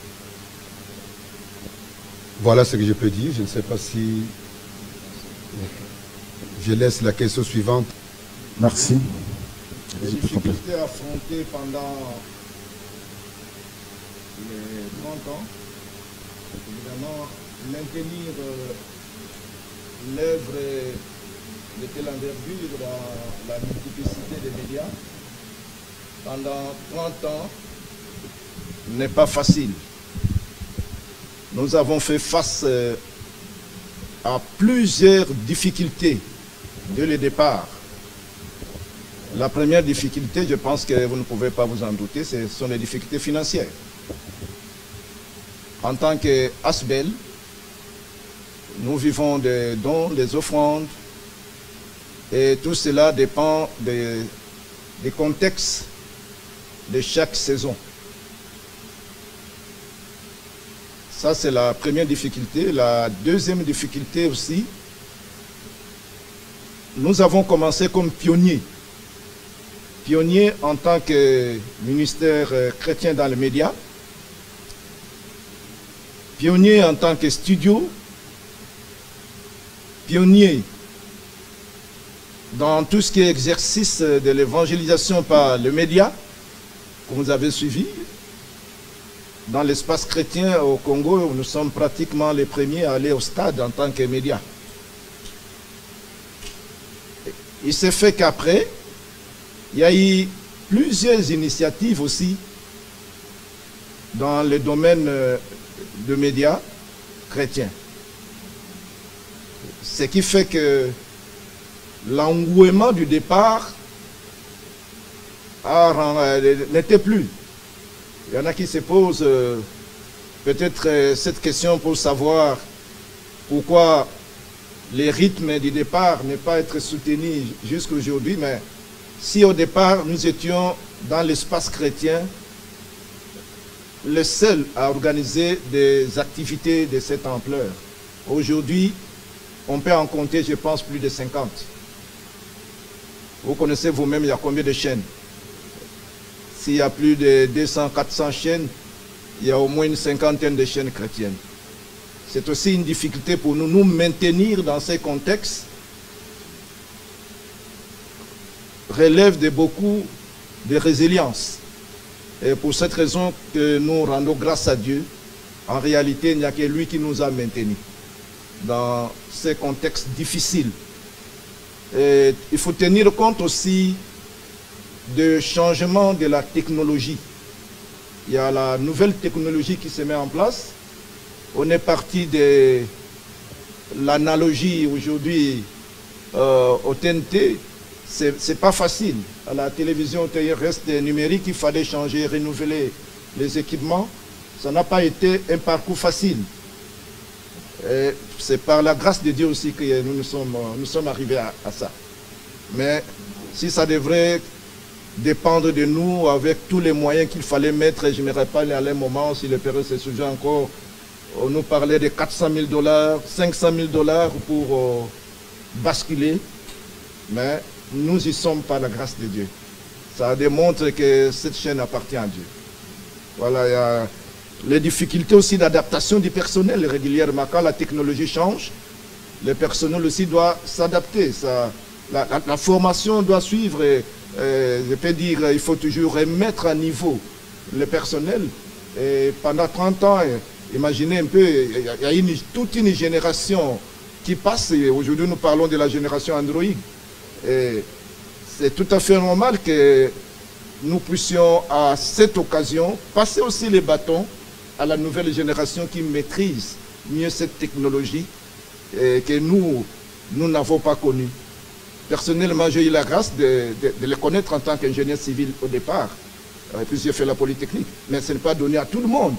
Voilà ce que je peux dire. Je ne sais pas si... Je laisse la question suivante. Merci. Les difficultés affrontées pendant les 30 ans, évidemment, maintenir l'œuvre de telle envergure dans la multiplicité des médias pendant 30 ans n'est pas facile. Nous avons fait face à plusieurs difficultés dès le départ. La première difficulté, je pense que vous ne pouvez pas vous en douter, ce sont les difficultés financières. En tant qu'ASBEL, nous vivons des dons, des offrandes, et tout cela dépend des contextes de chaque saison. Ça, c'est la première difficulté. La deuxième difficulté aussi, nous avons commencé comme pionniers. Pionniers en tant que ministère chrétien dans les médias. pionnier en tant que studio, pionnier dans tout ce qui est exercice de l'évangélisation par le média, que vous avez suivi. Dans l'espace chrétien au Congo, nous sommes pratiquement les premiers à aller au stade en tant que média. Il s'est fait qu'après, il y a eu plusieurs initiatives aussi dans le domaine de médias chrétiens. Ce qui fait que l'engouement du départ n'était plus. Il y en a qui se posent peut-être cette question pour savoir pourquoi les rythmes du départ n'est pas être soutenus jusqu'à aujourd'hui, mais si au départ nous étions dans l'espace chrétien les seuls à organiser des activités de cette ampleur, aujourd'hui on peut en compter, je pense, plus de 50. Vous connaissez vous-même, il y a combien de chaînes? S'il y a plus de 200, 400 chaînes, il y a au moins une cinquantaine de chaînes chrétiennes. C'est aussi une difficulté pour nous maintenir dans ces contextes. Relève de beaucoup de résilience. Et pour cette raison que nous rendons grâce à Dieu, en réalité, il n'y a que lui qui nous a maintenus dans ces contextes difficiles. Et il faut tenir compte aussi du changement de la technologie. Il y a la nouvelle technologie qui se met en place. On est parti de l'analogie aujourd'hui au TNT. C'est pas facile. À la télévision, il reste numérique, il fallait changer, renouveler les équipements. Ça n'a pas été un parcours facile. C'est par la grâce de Dieu aussi que nous sommes arrivés à ça. Mais si ça devrait dépendre de nous avec tous les moyens qu'il fallait mettre, je ne me rappelle à un moment, si le Père se souvient encore, on nous parlait de 400 000 $, 500 000 $ pour basculer. Mais nous y sommes par la grâce de Dieu. Ça démontre que cette chaîne appartient à Dieu. Voilà, il y a les difficultés aussi d'adaptation du personnel régulièrement. Quand la technologie change, le personnel aussi doit s'adapter. La formation doit suivre. Je peux dire, il faut toujours remettre à niveau le personnel. Et pendant 30 ans, imaginez un peu, il y a toute une génération qui passe. Aujourd'hui, nous parlons de la génération Android. C'est tout à fait normal que nous puissions, à cette occasion, passer aussi les bâtons à la nouvelle génération qui maîtrise mieux cette technologie et que nous n'avons pas connue. Personnellement, j'ai eu la grâce de les connaître en tant qu'ingénieur civil au départ. Et puis j'ai fait la polytechnique. Mais ce n'est pas donné à tout le monde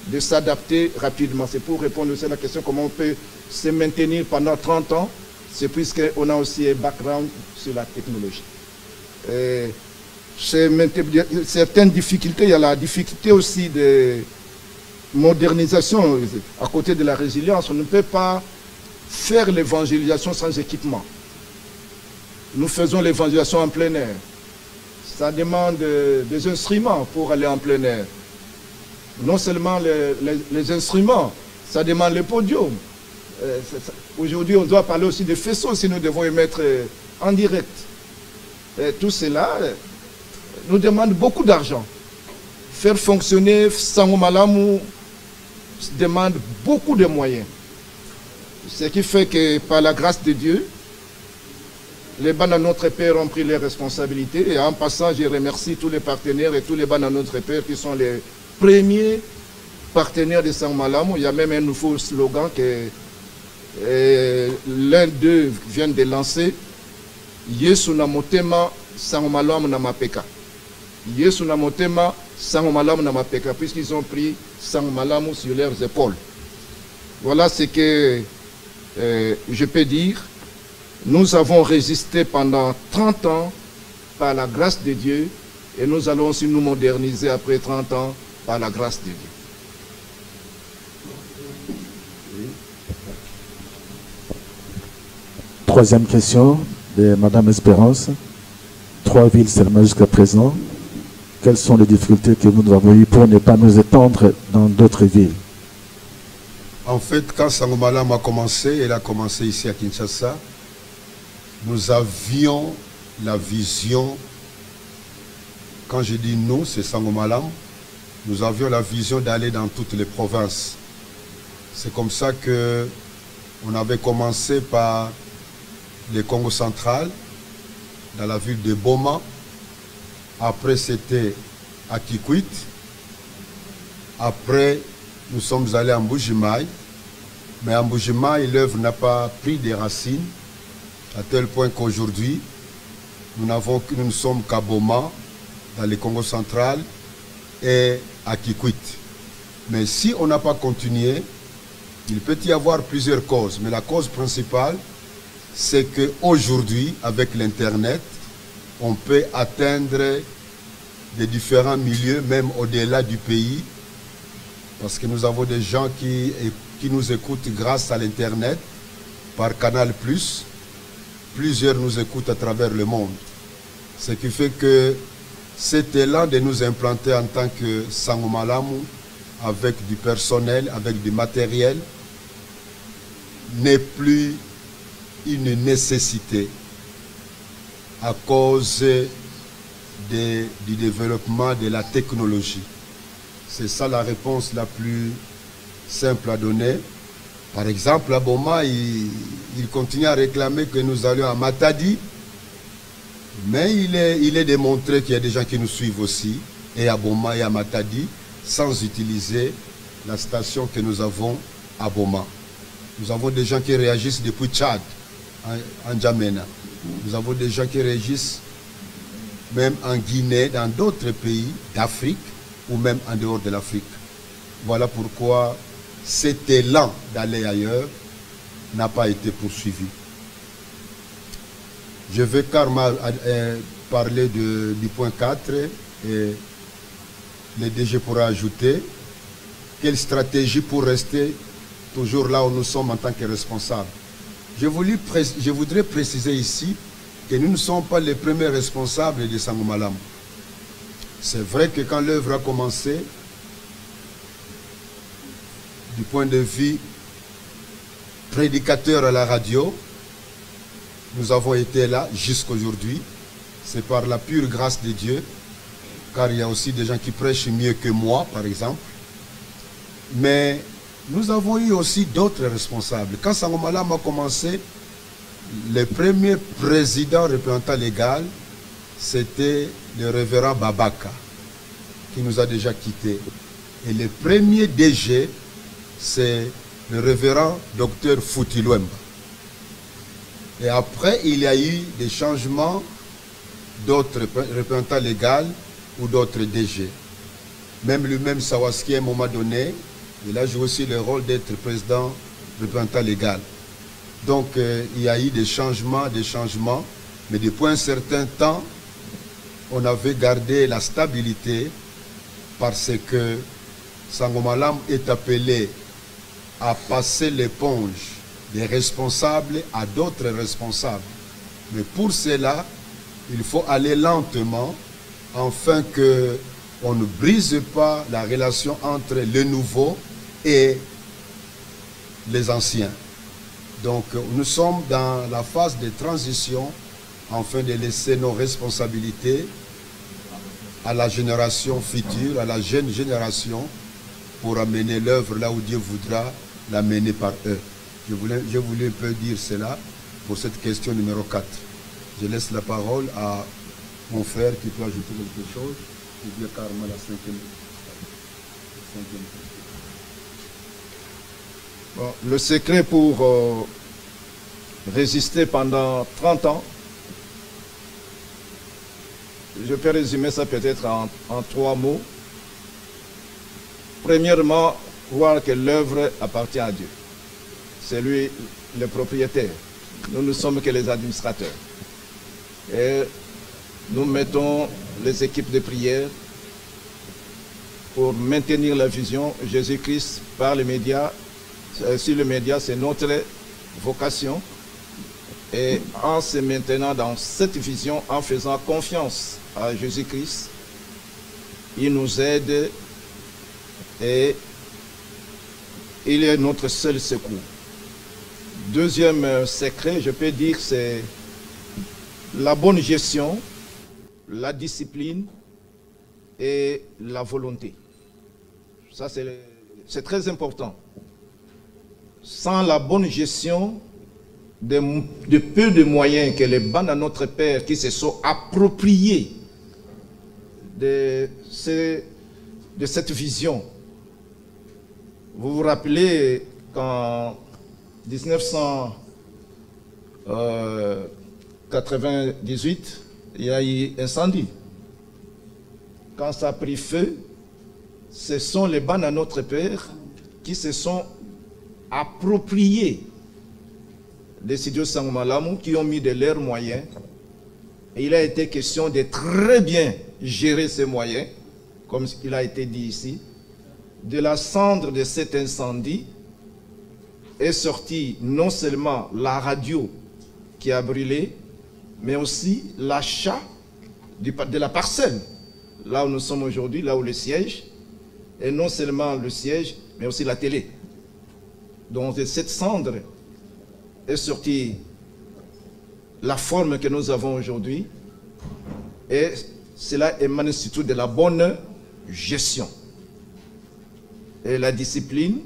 de s'adapter rapidement. C'est pour répondre aussi à la question comment on peut se maintenir pendant 30 ans. C'est puisqu'on a aussi un background sur la technologie. Certaines difficultés, il y a la difficulté aussi de modernisation. À côté de la résilience, on ne peut pas faire l'évangélisation sans équipement. Nous faisons l'évangélisation en plein air. Ça demande des instruments pour aller en plein air. Non seulement les instruments, ça demande le podium. Aujourd'hui, on doit parler aussi de faisceaux si nous devons émettre en direct. Et tout cela nous demande beaucoup d'argent. Faire fonctionner Sango Malamu demande beaucoup de moyens. Ce qui fait que par la grâce de Dieu, les bancs de notre Père ont pris les responsabilités. Et en passant, je remercie tous les partenaires et tous les bancs de notre Père qui sont les premiers partenaires de Sango Malamu. Il y a même un nouveau slogan que l'un d'eux vient de lancer. Yesu na motema Sango Malamu na mapeka. Yesu na motema Sango Malamu na mapeka, puisqu'ils ont pris Sango Malamu sur leurs épaules. Voilà ce que je peux dire. Nous avons résisté pendant 30 ans par la grâce de Dieu et nous allons aussi nous moderniser après 30 ans par la grâce de Dieu. Troisième question de Madame Espérance. 3 villes seulement jusqu'à présent. Quelles sont les difficultés que nous avons eues pour ne pas nous étendre dans d'autres villes? En fait, quand Sangomalam a commencé, elle a commencé ici à Kinshasa, nous avions la vision, quand je dis nous, c'est Sangomalam, nous avions la vision d'aller dans toutes les provinces. C'est comme ça que on avait commencé par le Congo central, dans la ville de Boma. Après, c'était à Kikwit. Après, nous sommes allés à Mbujimaï. Mais à Mbujimaï, l'œuvre n'a pas pris des racines, à tel point qu'aujourd'hui, nous ne sommes qu'à Boma, dans le Congo central, et à Kikwit. Mais si on n'a pas continué, il peut y avoir plusieurs causes. Mais la cause principale, c'est qu'aujourd'hui, avec l'Internet, on peut atteindre des différents milieux, même au-delà du pays, parce que nous avons des gens qui nous écoutent grâce à l'Internet, par Canal+. Plusieurs nous écoutent à travers le monde. Ce qui fait que cet élan de nous implanter en tant que Sangomalam, avec du personnel, avec du matériel, n'est plus une nécessité à cause du développement de la technologie. C'est ça la réponse la plus simple à donner. Par exemple, à Boma, il continue à réclamer que nous allions à Matadi, mais il est démontré qu'il y a des gens qui nous suivent aussi, et à Boma et à Matadi, sans utiliser la station que nous avons à Boma. Nous avons des gens qui réagissent depuis Tchad, en Djamena. Nous avons des gens qui réagissent même en Guinée, dans d'autres pays d'Afrique, ou même en dehors de l'Afrique. Voilà pourquoi cet élan d'aller ailleurs n'a pas été poursuivi. Je vais parler du point 4 et le DG pourra ajouter quelle stratégie pour rester toujours là où nous sommes en tant que responsables. Je voudrais préciser ici que nous ne sommes pas les premiers responsables de Sangomalam. C'est vrai que quand l'œuvre a commencé, du point de vue prédicateur à la radio, nous avons été là jusqu'aujourd'hui. C'est par la pure grâce de Dieu, car il y a aussi des gens qui prêchent mieux que moi, par exemple. Mais nous avons eu aussi d'autres responsables. Quand Sangomalam a commencé, le premier président représentant légal, c'était le révérend Babaka, qui nous a déjà quittés. Et le premier DG, c'est le révérend docteur Foutilwemba. Et après, il y a eu des changements d'autres représentants légaux ou d'autres DG. Même lui-même, Sawaski, à un moment donné, il a joué aussi le rôle d'être président représentant légal. Donc, il y a eu des changements, mais depuis un certain temps, on avait gardé la stabilité parce que Sangomalam est appelé à passer l'éponge des responsables à d'autres responsables. Mais pour cela, il faut aller lentement afin qu'on ne brise pas la relation entre les nouveaux et les anciens. Donc nous sommes dans la phase de transition afin de laisser nos responsabilités à la génération future, à la jeune génération, pour amener l'œuvre là où Dieu voudra l'amener par eux. Je voulais un peu dire cela pour cette question numéro 4. Je laisse la parole à mon frère qui peut ajouter quelque chose, ou bien carrément la cinquième. Bon, le secret pour résister pendant 30 ans, je peux résumer ça peut-être en 3 mots. Premièrement, croire que l'œuvre appartient à Dieu. C'est lui le propriétaire. Nous ne sommes que les administrateurs. Et nous mettons les équipes de prière pour maintenir la vision. Jésus-Christ par les médias. Sur les médias, c'est notre vocation. Et en se maintenant dans cette vision, en faisant confiance à Jésus-Christ, il nous aide et il est notre seul secours. Deuxième secret, je peux dire, c'est la bonne gestion, la discipline et la volonté. Ça, c'est très important. Sans la bonne gestion de peu de moyens que les bandes à notre Père qui se sont appropriés de cette vision. Vous vous rappelez qu'en 1998, il y a eu incendie. Quand ça a pris feu, ce sont les bandes à notre Père qui se sont appropriés des studios Sangomalamu, qui ont mis de leurs moyens. Et il a été question de très bien gérer ces moyens, comme il a été dit ici. De la cendre de cet incendie est sortie non seulement la radio qui a brûlé, mais aussi l'achat de la parcelle, là où nous sommes aujourd'hui, là où le siège, et non seulement le siège, mais aussi la télé. Donc de cette cendre est sortie la forme que nous avons aujourd'hui, et cela émane surtout de la bonne gestion. Et la discipline,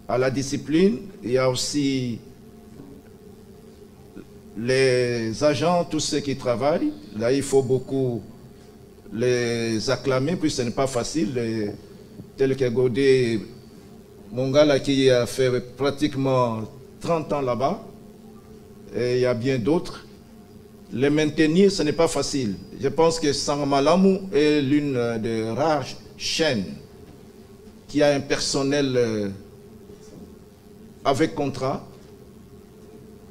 à la discipline, il y a aussi les agents, tous ceux qui travaillent. Là, il faut beaucoup les acclamer, puis ce n'est pas facile. Tel que Godé Mongala, qui a fait pratiquement 30 ans là-bas, et il y a bien d'autres. Les maintenir, ce n'est pas facile. Je pense que Sangomalamu est l'une des rares chaînes qui a un personnel avec contrat,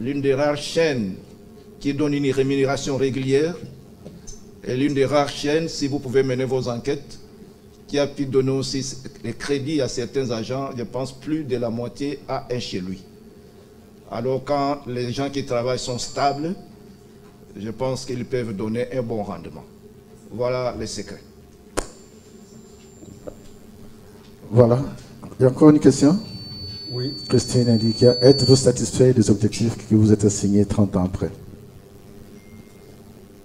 l'une des rares chaînes qui donne une rémunération régulière, et l'une des rares chaînes, si vous pouvez mener vos enquêtes, qui a pu donner aussi les crédits à certains agents, je pense plus de la moitié à un chez lui. Alors quand les gens qui travaillent sont stables, je pense qu'ils peuvent donner un bon rendement. Voilà les secrets. Voilà. Il y a encore une question? Oui. Christine indique, êtes-vous satisfait des objectifs que vous êtes assignés 30 ans après?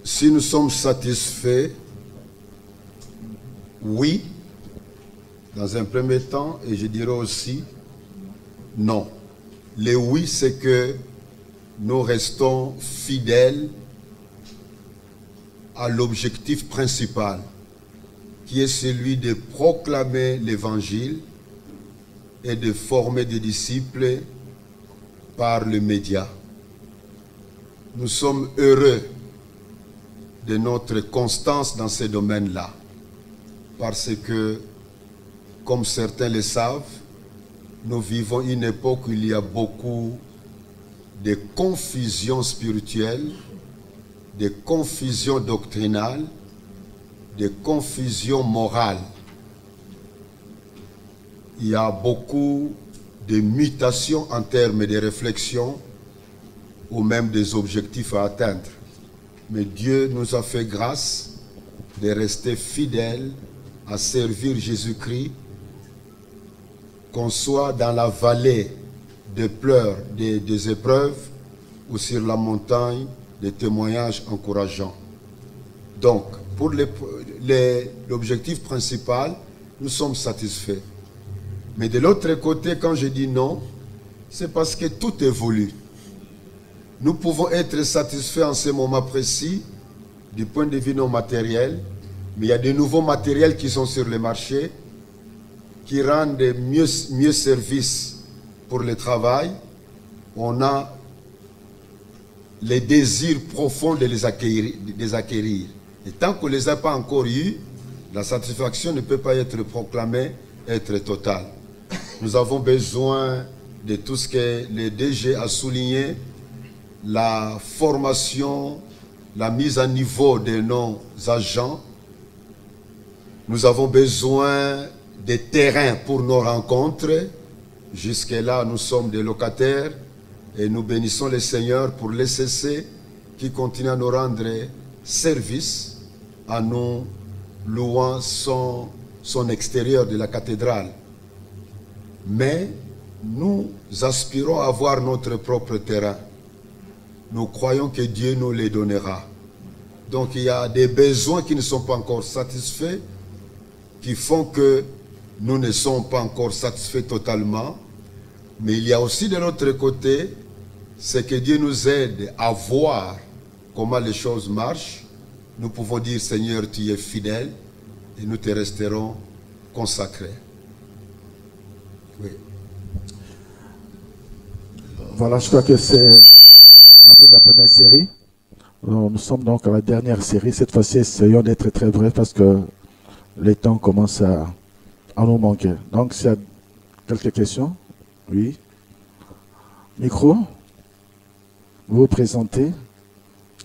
Si nous sommes satisfaits, oui, dans un premier temps, et je dirais aussi non. Le oui, c'est que nous restons fidèles à l'objectif principal, qui est celui de proclamer l'évangile et de former des disciples par le média. Nous sommes heureux de notre constance dans ces domaines-là, parce que, comme certains le savent, nous vivons une époque où il y a beaucoup de confusion spirituelle, de confusion doctrinale, de confusion morale. Il y a beaucoup de mutations en termes de réflexion ou même des objectifs à atteindre. Mais Dieu nous a fait grâce de rester fidèles à servir Jésus-Christ, qu'on soit dans la vallée des pleurs, des épreuves, ou sur la montagne des témoignages encourageants. Donc, pour l'objectif principal, nous sommes satisfaits. Mais de l'autre côté, quand je dis non, c'est parce que tout évolue. Nous pouvons être satisfaits en ce moment précis, du point de vue non matériel, mais il y a de nouveaux matériels qui sont sur le marché, qui rendent mieux service pour le travail. On a les désirs profonds de les acquérir. Et tant qu'on ne les a pas encore eus, la satisfaction ne peut pas être proclamée, être totale. Nous avons besoin de tout ce que le DG a souligné, la formation, la mise à niveau de nos agents. Nous avons besoin de terrains pour nos rencontres. Jusque-là, nous sommes des locataires et nous bénissons le Seigneur pour l'ECC qui continue à nous rendre service en nous louant son extérieur de la cathédrale. Mais nous aspirons à avoir notre propre terrain. Nous croyons que Dieu nous les donnera. Donc il y a des besoins qui ne sont pas encore satisfaits, qui font que nous ne sommes pas encore satisfaits totalement. Mais il y a aussi de l'autre côté, c'est que Dieu nous aide à voir comment les choses marchent. Nous pouvons dire, Seigneur, tu es fidèle et nous te resterons consacrés. Oui. Voilà, je crois que c'est la fin de la première série. Nous sommes donc à la dernière série. Cette fois-ci, essayons d'être très brefs parce que le temps commence à nous manquer. Donc, s'il y a quelques questions, oui. Micro, vous vous présentez.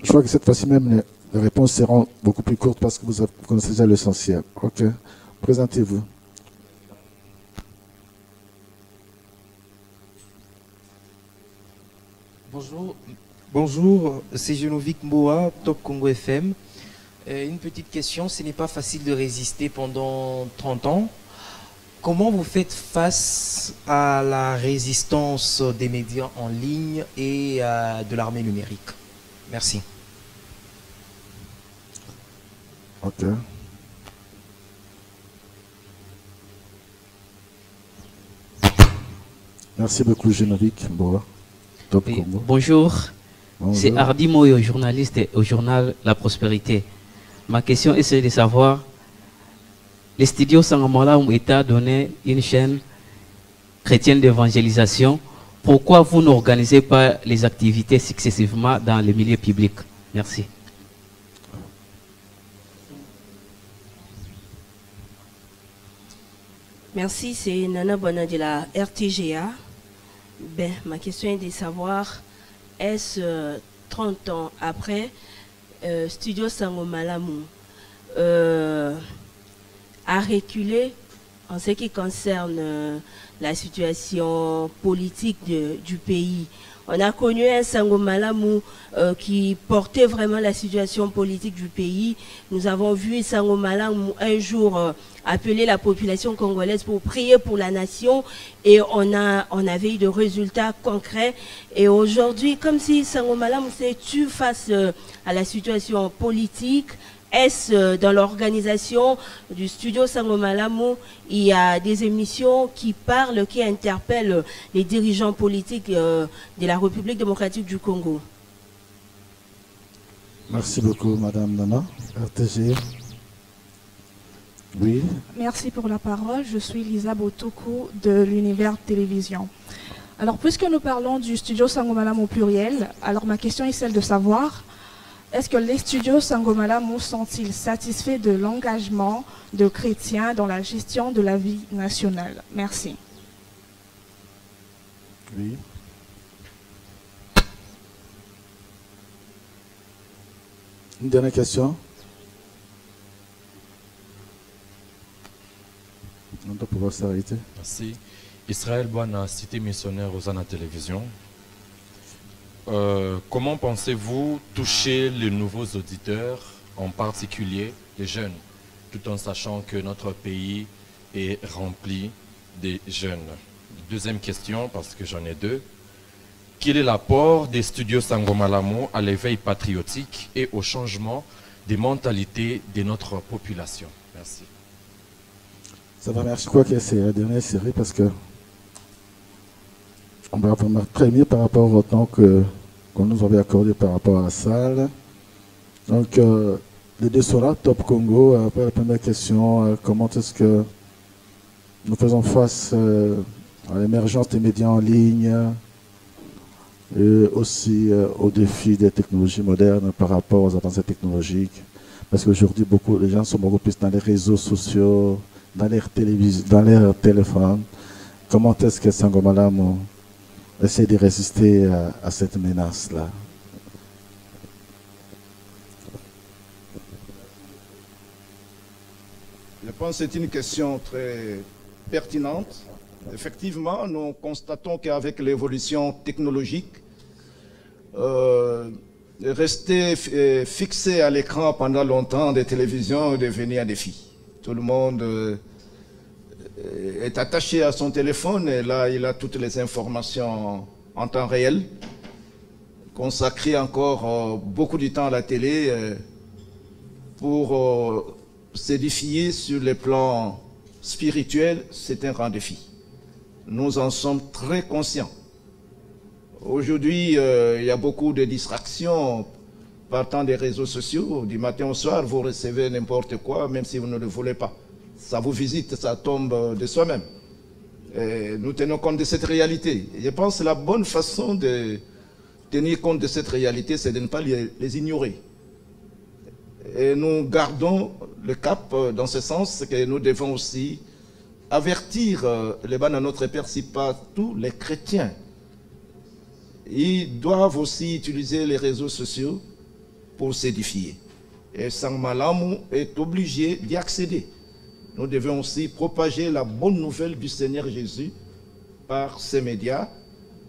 Je crois que cette fois-ci même, les réponses seront beaucoup plus courtes parce que vous connaissez déjà l'essentiel. Ok, présentez-vous. Bonjour, c'est Genovic Mboa, Top Congo FM. Une petite question, ce n'est pas facile de résister pendant 30 ans. Comment vous faites face à la résistance des médias en ligne et de l'armée numérique? Merci. Ok. Merci beaucoup, Genovic Mboa. Top Congo. Bonjour. C'est Hardy Moyo, journaliste au journal La Prospérité. Ma question est celle de savoir, les studios Sangomala ont été donné une chaîne chrétienne d'évangélisation. Pourquoi vous n'organisez pas les activités successivement dans les milieux publics? Merci. Merci, c'est Nana Bona de la RTGA. Ben, ma question est de savoir, est-ce 30 ans après, Studio Sangomalamu a reculé en ce qui concerne la situation politique du pays? On a connu un Sangomalamu qui portait vraiment la situation politique du pays. Nous avons vu Sangomalamu un jour appeler la population congolaise pour prier pour la nation et on avait eu de résultats concrets. Et aujourd'hui, comme si Sangomalamu s'est tué face à la situation politique, est-ce dans l'organisation du studio Sangomalamu, il y a des émissions qui parlent, qui interpellent les dirigeants politiques de la République démocratique du Congo? Merci beaucoup, Madame Nana. RTG. Oui. Merci pour la parole. Je suis Lisa Botoku de l'Univers Télévision. Alors, puisque nous parlons du studio Sangomalamu au pluriel, alors ma question est celle de savoir, est-ce que les studios Sangomalamu sont-ils satisfaits de l'engagement de chrétiens dans la gestion de la vie nationale? Merci. Oui. Une dernière question. On doit pouvoir s'arrêter. Merci. Israël Bouana, cité missionnaire aux Ana Télévision. Comment pensez-vous toucher les nouveaux auditeurs, en particulier les jeunes, tout en sachant que notre pays est rempli de jeunes? Deuxième question, parce que j'en ai deux. Quel est l'apport des studios Sangomalamu à l'éveil patriotique et au changement des mentalités de notre population? Merci. Ça va, merci. Je crois que c'est la dernière série parce que on va vraiment premier par rapport au temps qu'on nous avait accordé par rapport à la salle. Donc, les deux sont là, Top Congo. Après la première question, comment est-ce que nous faisons face à l'émergence des médias en ligne et aussi aux défis des technologies modernes par rapport aux avancées technologiques? Parce qu'aujourd'hui, les gens sont beaucoup plus dans les réseaux sociaux, dans leur télévision, dans leur téléphone. Comment est-ce que Sangomalamu essaie de résister à cette menace-là? Je pense que c'est une question très pertinente. Effectivement, nous constatons qu'avec l'évolution technologique, rester fixé à l'écran pendant longtemps des télévisions est devenu un défi. Tout le monde est attaché à son téléphone et là, il a toutes les informations en temps réel. Consacrer encore beaucoup de temps à la télé pour s'édifier sur les plans spirituels, c'est un grand défi. Nous en sommes très conscients. Aujourd'hui, il y a beaucoup de distractions partant des réseaux sociaux. Du matin au soir, vous recevez n'importe quoi, même si vous ne le voulez pas. Ça vous visite, ça tombe de soi-même. Nous tenons compte de cette réalité. Je pense que la bonne façon de tenir compte de cette réalité, c'est de ne pas les ignorer. Et nous gardons le cap dans ce sens que nous devons aussi avertir les bancs de notre Père, si pas tous les chrétiens. Ils doivent aussi utiliser les réseaux sociaux pour s'édifier. Et Sangmalamu est obligé d'y accéder. Nous devons aussi propager la bonne nouvelle du Seigneur Jésus par ces médias,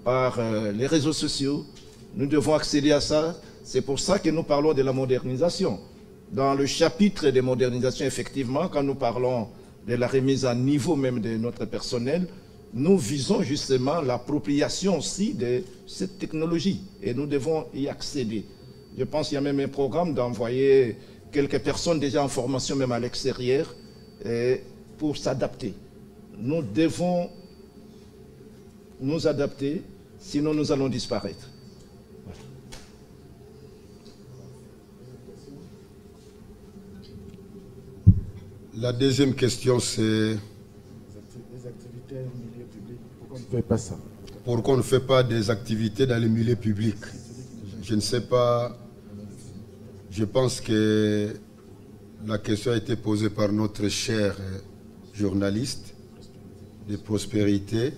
par les réseaux sociaux. Nous devons accéder à ça. C'est pour ça que nous parlons de la modernisation. Dans le chapitre de modernisation, effectivement, quand nous parlons de la remise à niveau même de notre personnel, nous visons justement l'appropriation aussi de cette technologie. Et nous devons y accéder. Je pense qu'il y a même un programme d'envoyer quelques personnes déjà en formation, même à l'extérieur, pour s'adapter. Nous devons nous adapter, sinon nous allons disparaître. Voilà. La deuxième question, c'est... Les activités dans le milieu public, pourquoi on ne fait pas ça? Pourquoi on ne fait pas des activités dans le milieu public? Je ne sais pas. Je pense que la question a été posée par notre cher journaliste de Prospérité.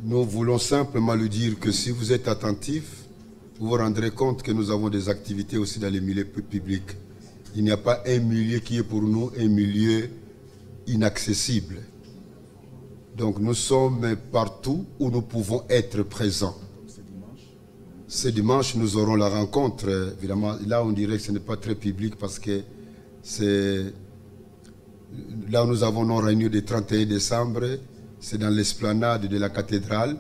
Nous voulons simplement lui dire que si vous êtes attentif, vous vous rendrez compte que nous avons des activités aussi dans les milieux publics. Il n'y a pas un milieu qui est pour nous un milieu inaccessible. Donc nous sommes partout où nous pouvons être présents. Ce dimanche, nous aurons la rencontre. Évidemment, là, on dirait que ce n'est pas très public parce que c'est là où nous avons nos réunions du 31 décembre. C'est dans l'esplanade de la cathédrale.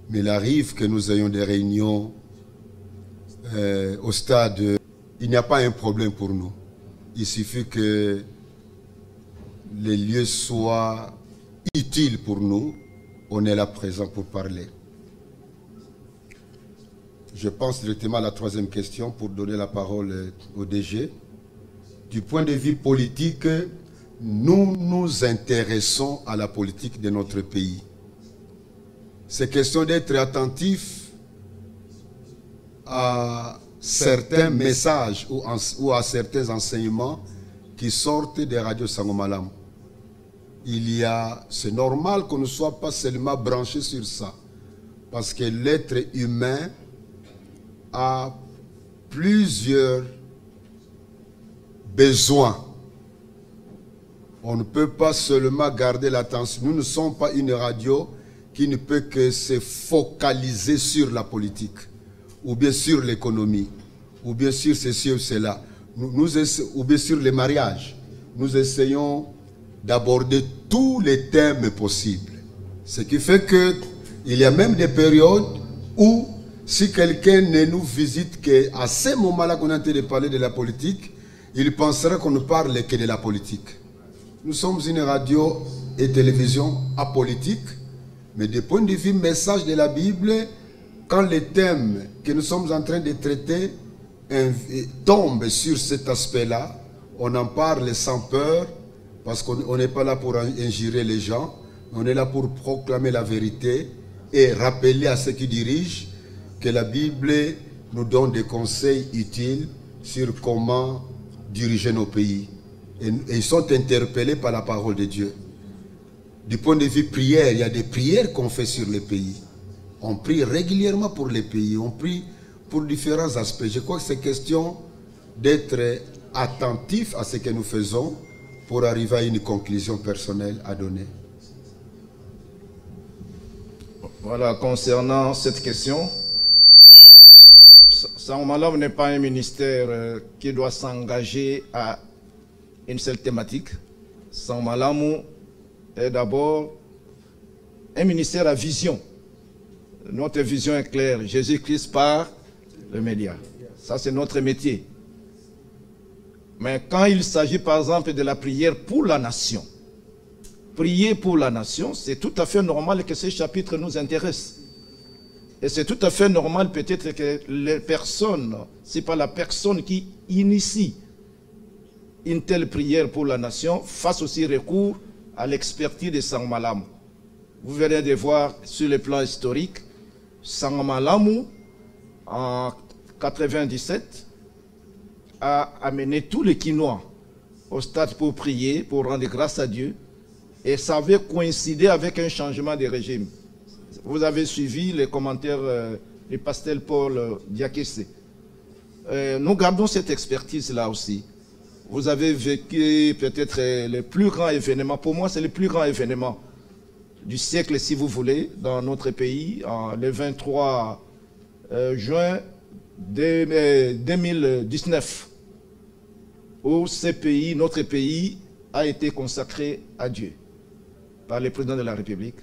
Mais il arrive que nous ayons des réunions au stade. Il n'y a pas un problème pour nous. Il suffit que les lieux soient utiles pour nous. On est là présent pour parler. Je pense directement à la troisième question pour donner la parole au DG. Du point de vue politique, nous nous intéressons à la politique de notre pays. C'est question d'être attentif à certains messages ou à certains enseignements qui sortent des radios Sangomalamu. C'est normal qu'on ne soit pas seulement branché sur ça, parce que l'être humain a plusieurs besoins. On ne peut pas seulement garder l'attention. Nous ne sommes pas une radio qui ne peut que se focaliser sur la politique, ou bien sur l'économie, ou bien sur ceci ou cela, ou bien sur les mariages. Nous essayons d'aborder tous les thèmes possibles. Ce qui fait qu'il y a même des périodes où si quelqu'un ne nous visite qu'à ce moment-là qu'on est en train de parler de la politique, il pensera qu'on ne parle que de la politique. Nous sommes une radio et télévision apolitique, mais du point de vue message de la Bible, quand les thèmes que nous sommes en train de traiter tombent sur cet aspect-là, on en parle sans peur, parce qu'on n'est pas là pour injurer les gens, on est là pour proclamer la vérité et rappeler à ceux qui dirigent que la Bible nous donne des conseils utiles sur comment diriger nos pays. Et ils sont interpellés par la parole de Dieu. Du point de vue prière, il y a des prières qu'on fait sur les pays. On prie régulièrement pour les pays, on prie pour différents aspects. Je crois que c'est question d'être attentif à ce que nous faisons pour arriver à une conclusion personnelle à donner. Voilà, concernant cette question, Sangomalamu n'est pas un ministère qui doit s'engager à une seule thématique. Sang Malamu est d'abord un ministère à vision. Notre vision est claire. Jésus-Christ par le média. Ça, c'est notre métier. Mais quand il s'agit, par exemple, de la prière pour la nation, prier pour la nation, c'est tout à fait normal que ce chapitre nous intéresse. Et c'est tout à fait normal peut-être que les personnes, c'est pas la personne qui initie une telle prière pour la nation, fasse aussi recours à l'expertise de Sang Malamu. Vous venez de voir sur le plan historique, Sang Malamu, en 97, a amené tous les Quinois au stade pour prier, pour rendre grâce à Dieu, et ça avait coïncidé avec un changement de régime. Vous avez suivi les commentaires du pasteur Paul Diakese. Nous gardons cette expertise-là aussi. Vous avez vécu peut-être le plus grand événement, pour moi c'est le plus grand événement du siècle si vous voulez, dans notre pays, le 23 juin 2019, où notre pays a été consacré à Dieu par le président de la République.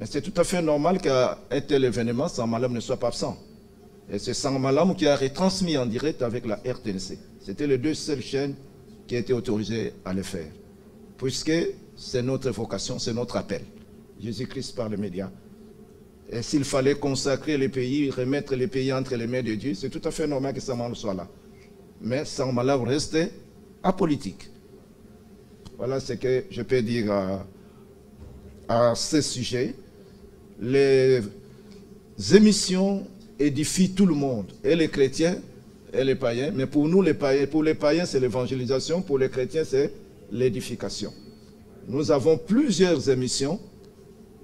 Mais c'est tout à fait normal qu'à un tel événement, Sang Malamu ne soit pas absent. Et c'est Sang Malamu qui a retransmis en direct avec la RTNC. C'était les deux seules chaînes qui étaient autorisées à le faire. Puisque c'est notre vocation, c'est notre appel. Jésus-Christ par les médias. Et s'il fallait consacrer les pays, remettre les pays entre les mains de Dieu, c'est tout à fait normal que Sang Malamu soit là. Mais Sang Malamu reste apolitique. Voilà ce que je peux dire à ce sujet. Les émissions édifient tout le monde, et les chrétiens et les païens, mais pour nous les païens, pour les païens c'est l'évangélisation, pour les chrétiens c'est l'édification. Nous avons plusieurs émissions,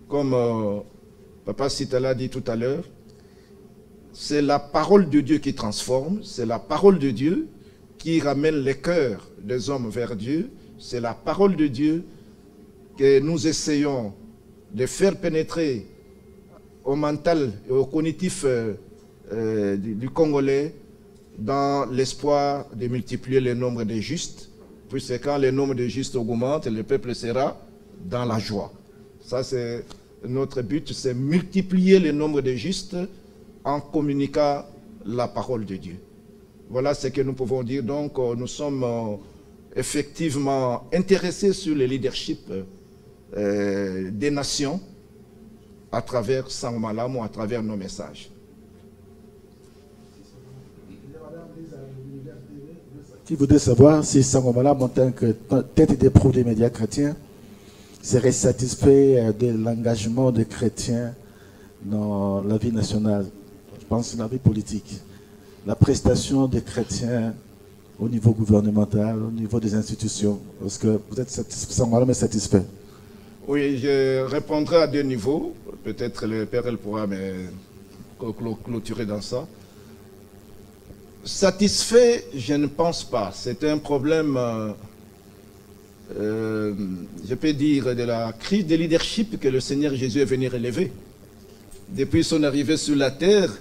comme Papa Sitala dit tout à l'heure, c'est la parole de Dieu qui transforme, c'est la parole de Dieu qui ramène les cœurs des hommes vers Dieu, c'est la parole de Dieu que nous essayons de faire pénétrer au mental et au cognitif du Congolais dans l'espoir de multiplier le nombre de justes, puisque quand le nombre de justes augmente, le peuple sera dans la joie. Ça, c'est notre but, c'est multiplier le nombre de justes en communiquant la parole de Dieu. Voilà ce que nous pouvons dire. Donc, nous sommes effectivement intéressés sur le leadership des nations à travers Sang Malamu, à travers nos messages. Qui voudrait savoir si Sang Malamu, en tant que tête des pros des médias chrétiens, serait satisfait de l'engagement des chrétiens dans la vie nationale, je pense la vie politique, la prestation des chrétiens au niveau gouvernemental, au niveau des institutions. Est-ce que vous êtes satisfait, Sang Malamu est satisfait? Oui, je répondrai à deux niveaux. Peut-être le Père elle pourra me clôturer dans ça. Satisfait, je ne pense pas. C'est un problème, je peux dire, de la crise de leadership que le Seigneur Jésus est venu relever. Depuis son arrivée sur la terre,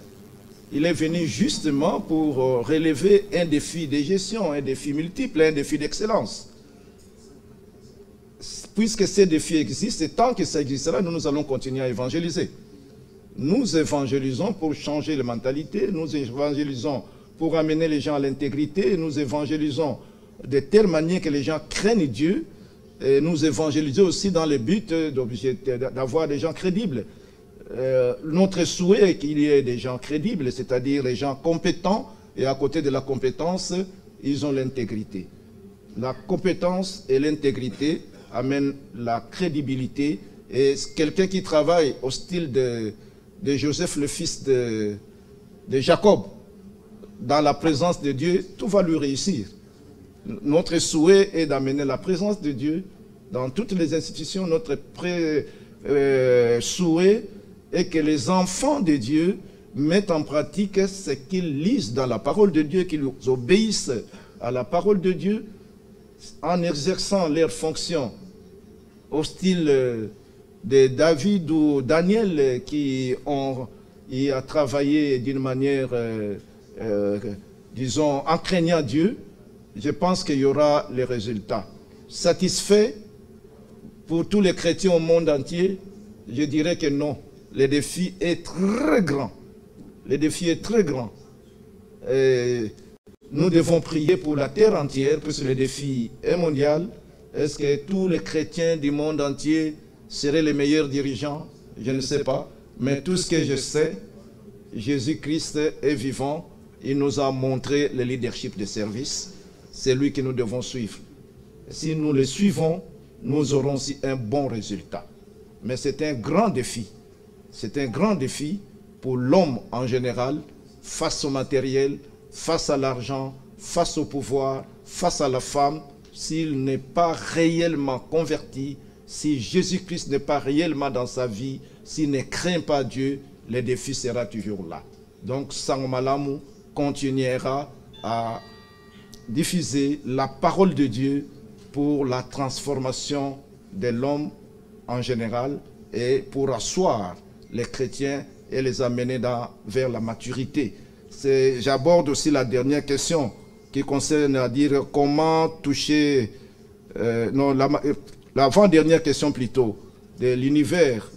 il est venu justement pour relever un défi de gestion, un défi multiple, un défi d'excellence. Puisque ces défis existent, et tant que ça existera, nous allons continuer à évangéliser. Nous évangélisons pour changer les mentalités, nous évangélisons pour amener les gens à l'intégrité, nous évangélisons de telle manière que les gens craignent Dieu, et nous évangélisons aussi dans le but d'avoir des gens crédibles. Notre souhait est qu'il y ait des gens crédibles, c'est-à-dire les gens compétents, et à côté de la compétence, ils ont l'intégrité. La compétence et l'intégrité amènent la crédibilité, et quelqu'un qui travaille au style de Joseph, le fils de Jacob, dans la présence de Dieu, tout va lui réussir. Notre souhait est d'amener la présence de Dieu dans toutes les institutions. Notre souhait est que les enfants de Dieu mettent en pratique ce qu'ils lisent dans la parole de Dieu, qu'ils obéissent à la parole de Dieu en exerçant leurs fonctions au style de David ou Daniel qui a travaillé d'une manière, disons, en craignant Dieu. Je pense qu'il y aura les résultats. satisfait pour tous les chrétiens au monde entier? Je dirais que non. Le défi est très grand. Le défi est très grand. Et nous devons prier pour la terre entière, puisque le défi est mondial. Est-ce que tous les chrétiens du monde entier seraient les meilleurs dirigeants? Je ne sais pas. Mais tout ce que je sais, Jésus-Christ est vivant. Il nous a montré le leadership de service. C'est lui que nous devons suivre. Si nous le suivons, nous aurons aussi un bon résultat. Mais c'est un grand défi. C'est un grand défi pour l'homme en général, face au matériel, face à l'argent, face au pouvoir, face à la femme. S'il n'est pas réellement converti, si Jésus-Christ n'est pas réellement dans sa vie, s'il ne craint pas Dieu, le défi sera toujours là. Donc Sango Malamu continuera à diffuser la parole de Dieu pour la transformation de l'homme en général et pour asseoir les chrétiens et les amener vers la maturité. J'aborde aussi la dernière question qui concerne à dire comment toucher, l'avant-dernière question plutôt, de l'univers.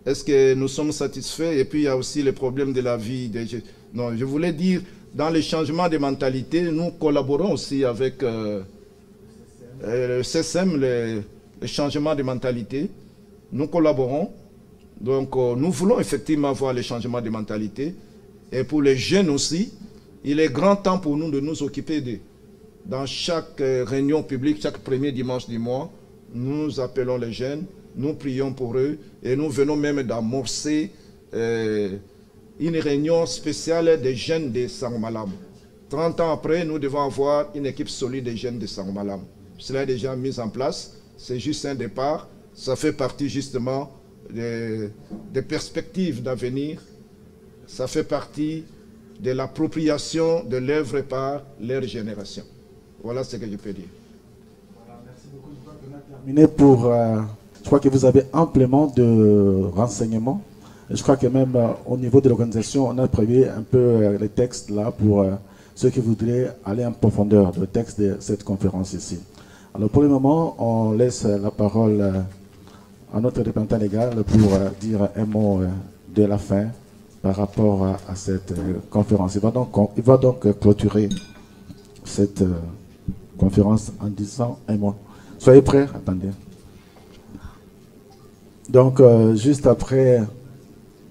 Est-ce que nous sommes satisfaits? Et puis il y a aussi les problèmes de la vie. Non, je voulais dire, dans le changement de mentalité, nous collaborons aussi avec le CSM, le changement de mentalité. Nous collaborons. Donc nous voulons effectivement voir le changement de mentalité. Et pour les jeunes aussi, il est grand temps pour nous de nous occuper d'eux. Dans chaque réunion publique, chaque premier dimanche du mois, nous appelons les jeunes, nous prions pour eux et nous venons même d'amorcer une réunion spéciale des jeunes de Sango Malamu. 30 ans après, nous devons avoir une équipe solide des jeunes de Sango Malamu. Cela est déjà mis en place, c'est juste un départ, ça fait partie justement des perspectives d'avenir, ça fait partie de l'appropriation de l'œuvre par leur génération. Voilà ce que je peux dire. Voilà, merci beaucoup. Je crois qu'on a terminé pour... je crois que vous avez amplement de renseignements. Je crois que même au niveau de l'organisation, on a prévu un peu les textes là pour ceux qui voudraient aller en profondeur de texte de cette conférence ici. Alors pour le moment, on laisse la parole à notre représentant légal pour dire un mot de la fin par rapport à cette conférence. Il va donc clôturer cette conférence en disant un mot. Soyez prêts, attendez. Donc, juste après,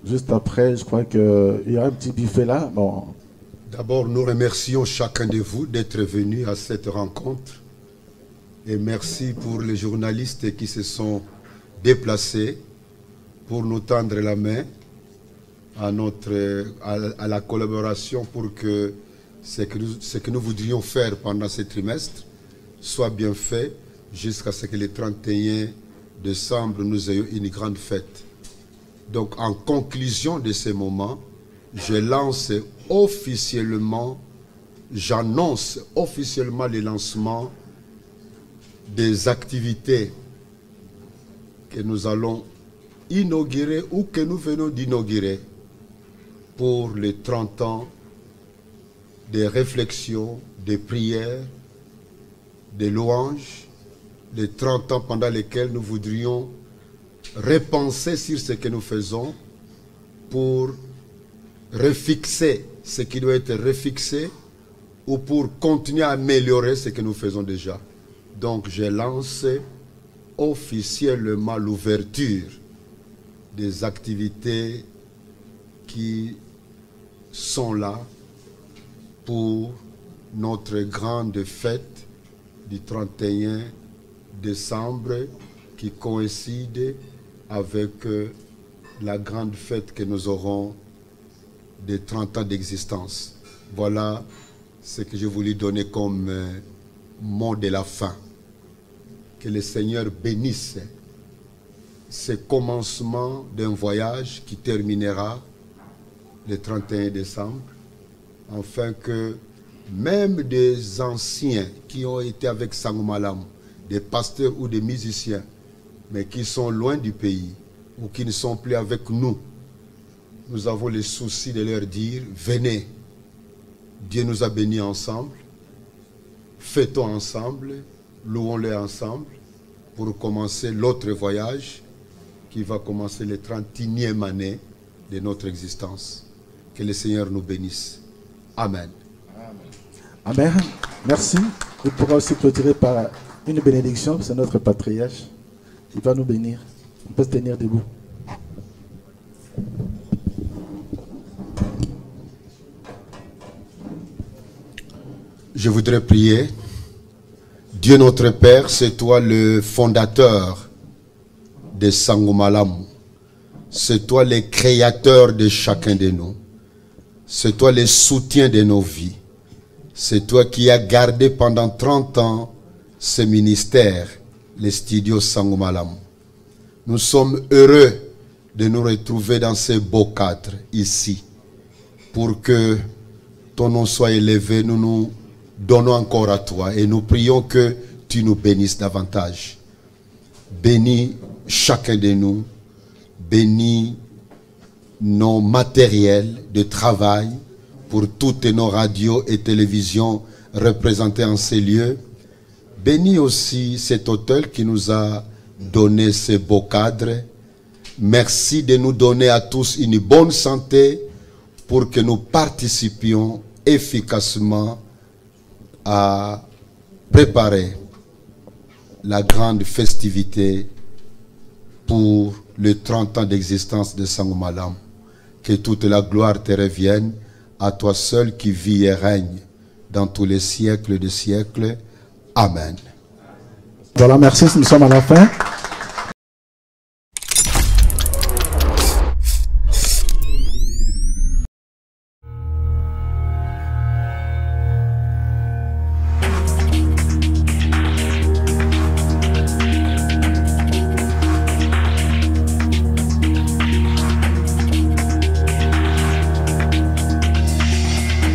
je crois qu'il y a un petit buffet là. Bon. D'abord, nous remercions chacun de vous d'être venu à cette rencontre. Et merci pour les journalistes qui se sont déplacés pour nous tendre la main à la collaboration pour que ce que nous voudrions faire pendant ce trimestre soit bien fait jusqu'à ce que le 31 décembre nous ayons une grande fête. Donc en conclusion de ce moment, j'annonce officiellement le lancement des activités que nous allons inaugurer ou que nous venons d'inaugurer pour les 30 ans des réflexions, des prières, des louanges, les 30 ans pendant lesquels nous voudrions repenser sur ce que nous faisons pour refixer ce qui doit être refixé ou pour continuer à améliorer ce que nous faisons déjà. Donc je lance officiellement l'ouverture des activités qui sont là pour notre grande fête du 31 décembre qui coïncide avec la grande fête que nous aurons des 30 ans d'existence. Voilà ce que je voulais donner comme mot de la fin. Que le Seigneur bénisse ce commencement d'un voyage qui terminera le 31 décembre, afin que même des anciens qui ont été avec Sango Malamu, des pasteurs ou des musiciens, mais qui sont loin du pays ou qui ne sont plus avec nous, nous avons le souci de leur dire, venez, Dieu nous a bénis ensemble, fêtons ensemble, louons-le ensemble pour commencer l'autre voyage qui va commencer les 31e année de notre existence. Que le Seigneur nous bénisse. Amen. Amen. Merci. Il pourra aussi clôturer par une bénédiction. C'est notre patriarche. Il va nous bénir. On peut se tenir debout. Je voudrais prier. Dieu notre Père, c'est toi le fondateur de Sangomalamu. C'est toi le créateur de chacun de nous. C'est toi le soutien de nos vies. C'est toi qui as gardé pendant 30 ans ce ministère, les studios Sangomalamu. Nous sommes heureux de nous retrouver dans ce beau cadre ici. Pour que ton nom soit élevé, nous nous donnons encore à toi et nous prions que tu nous bénisses davantage. Bénis chacun de nous. Bénis nos matériels de travail pour toutes nos radios et télévisions représentées en ces lieux. Bénis aussi cet hôtel qui nous a donné ce beau cadre. Merci de nous donner à tous une bonne santé pour que nous participions efficacement à préparer la grande festivité pour les 30 ans d'existence de Sangomalamu. Que toute la gloire te revienne, à toi seul qui vis et règne dans tous les siècles des siècles. Amen. Voilà, merci, nous sommes à la fin.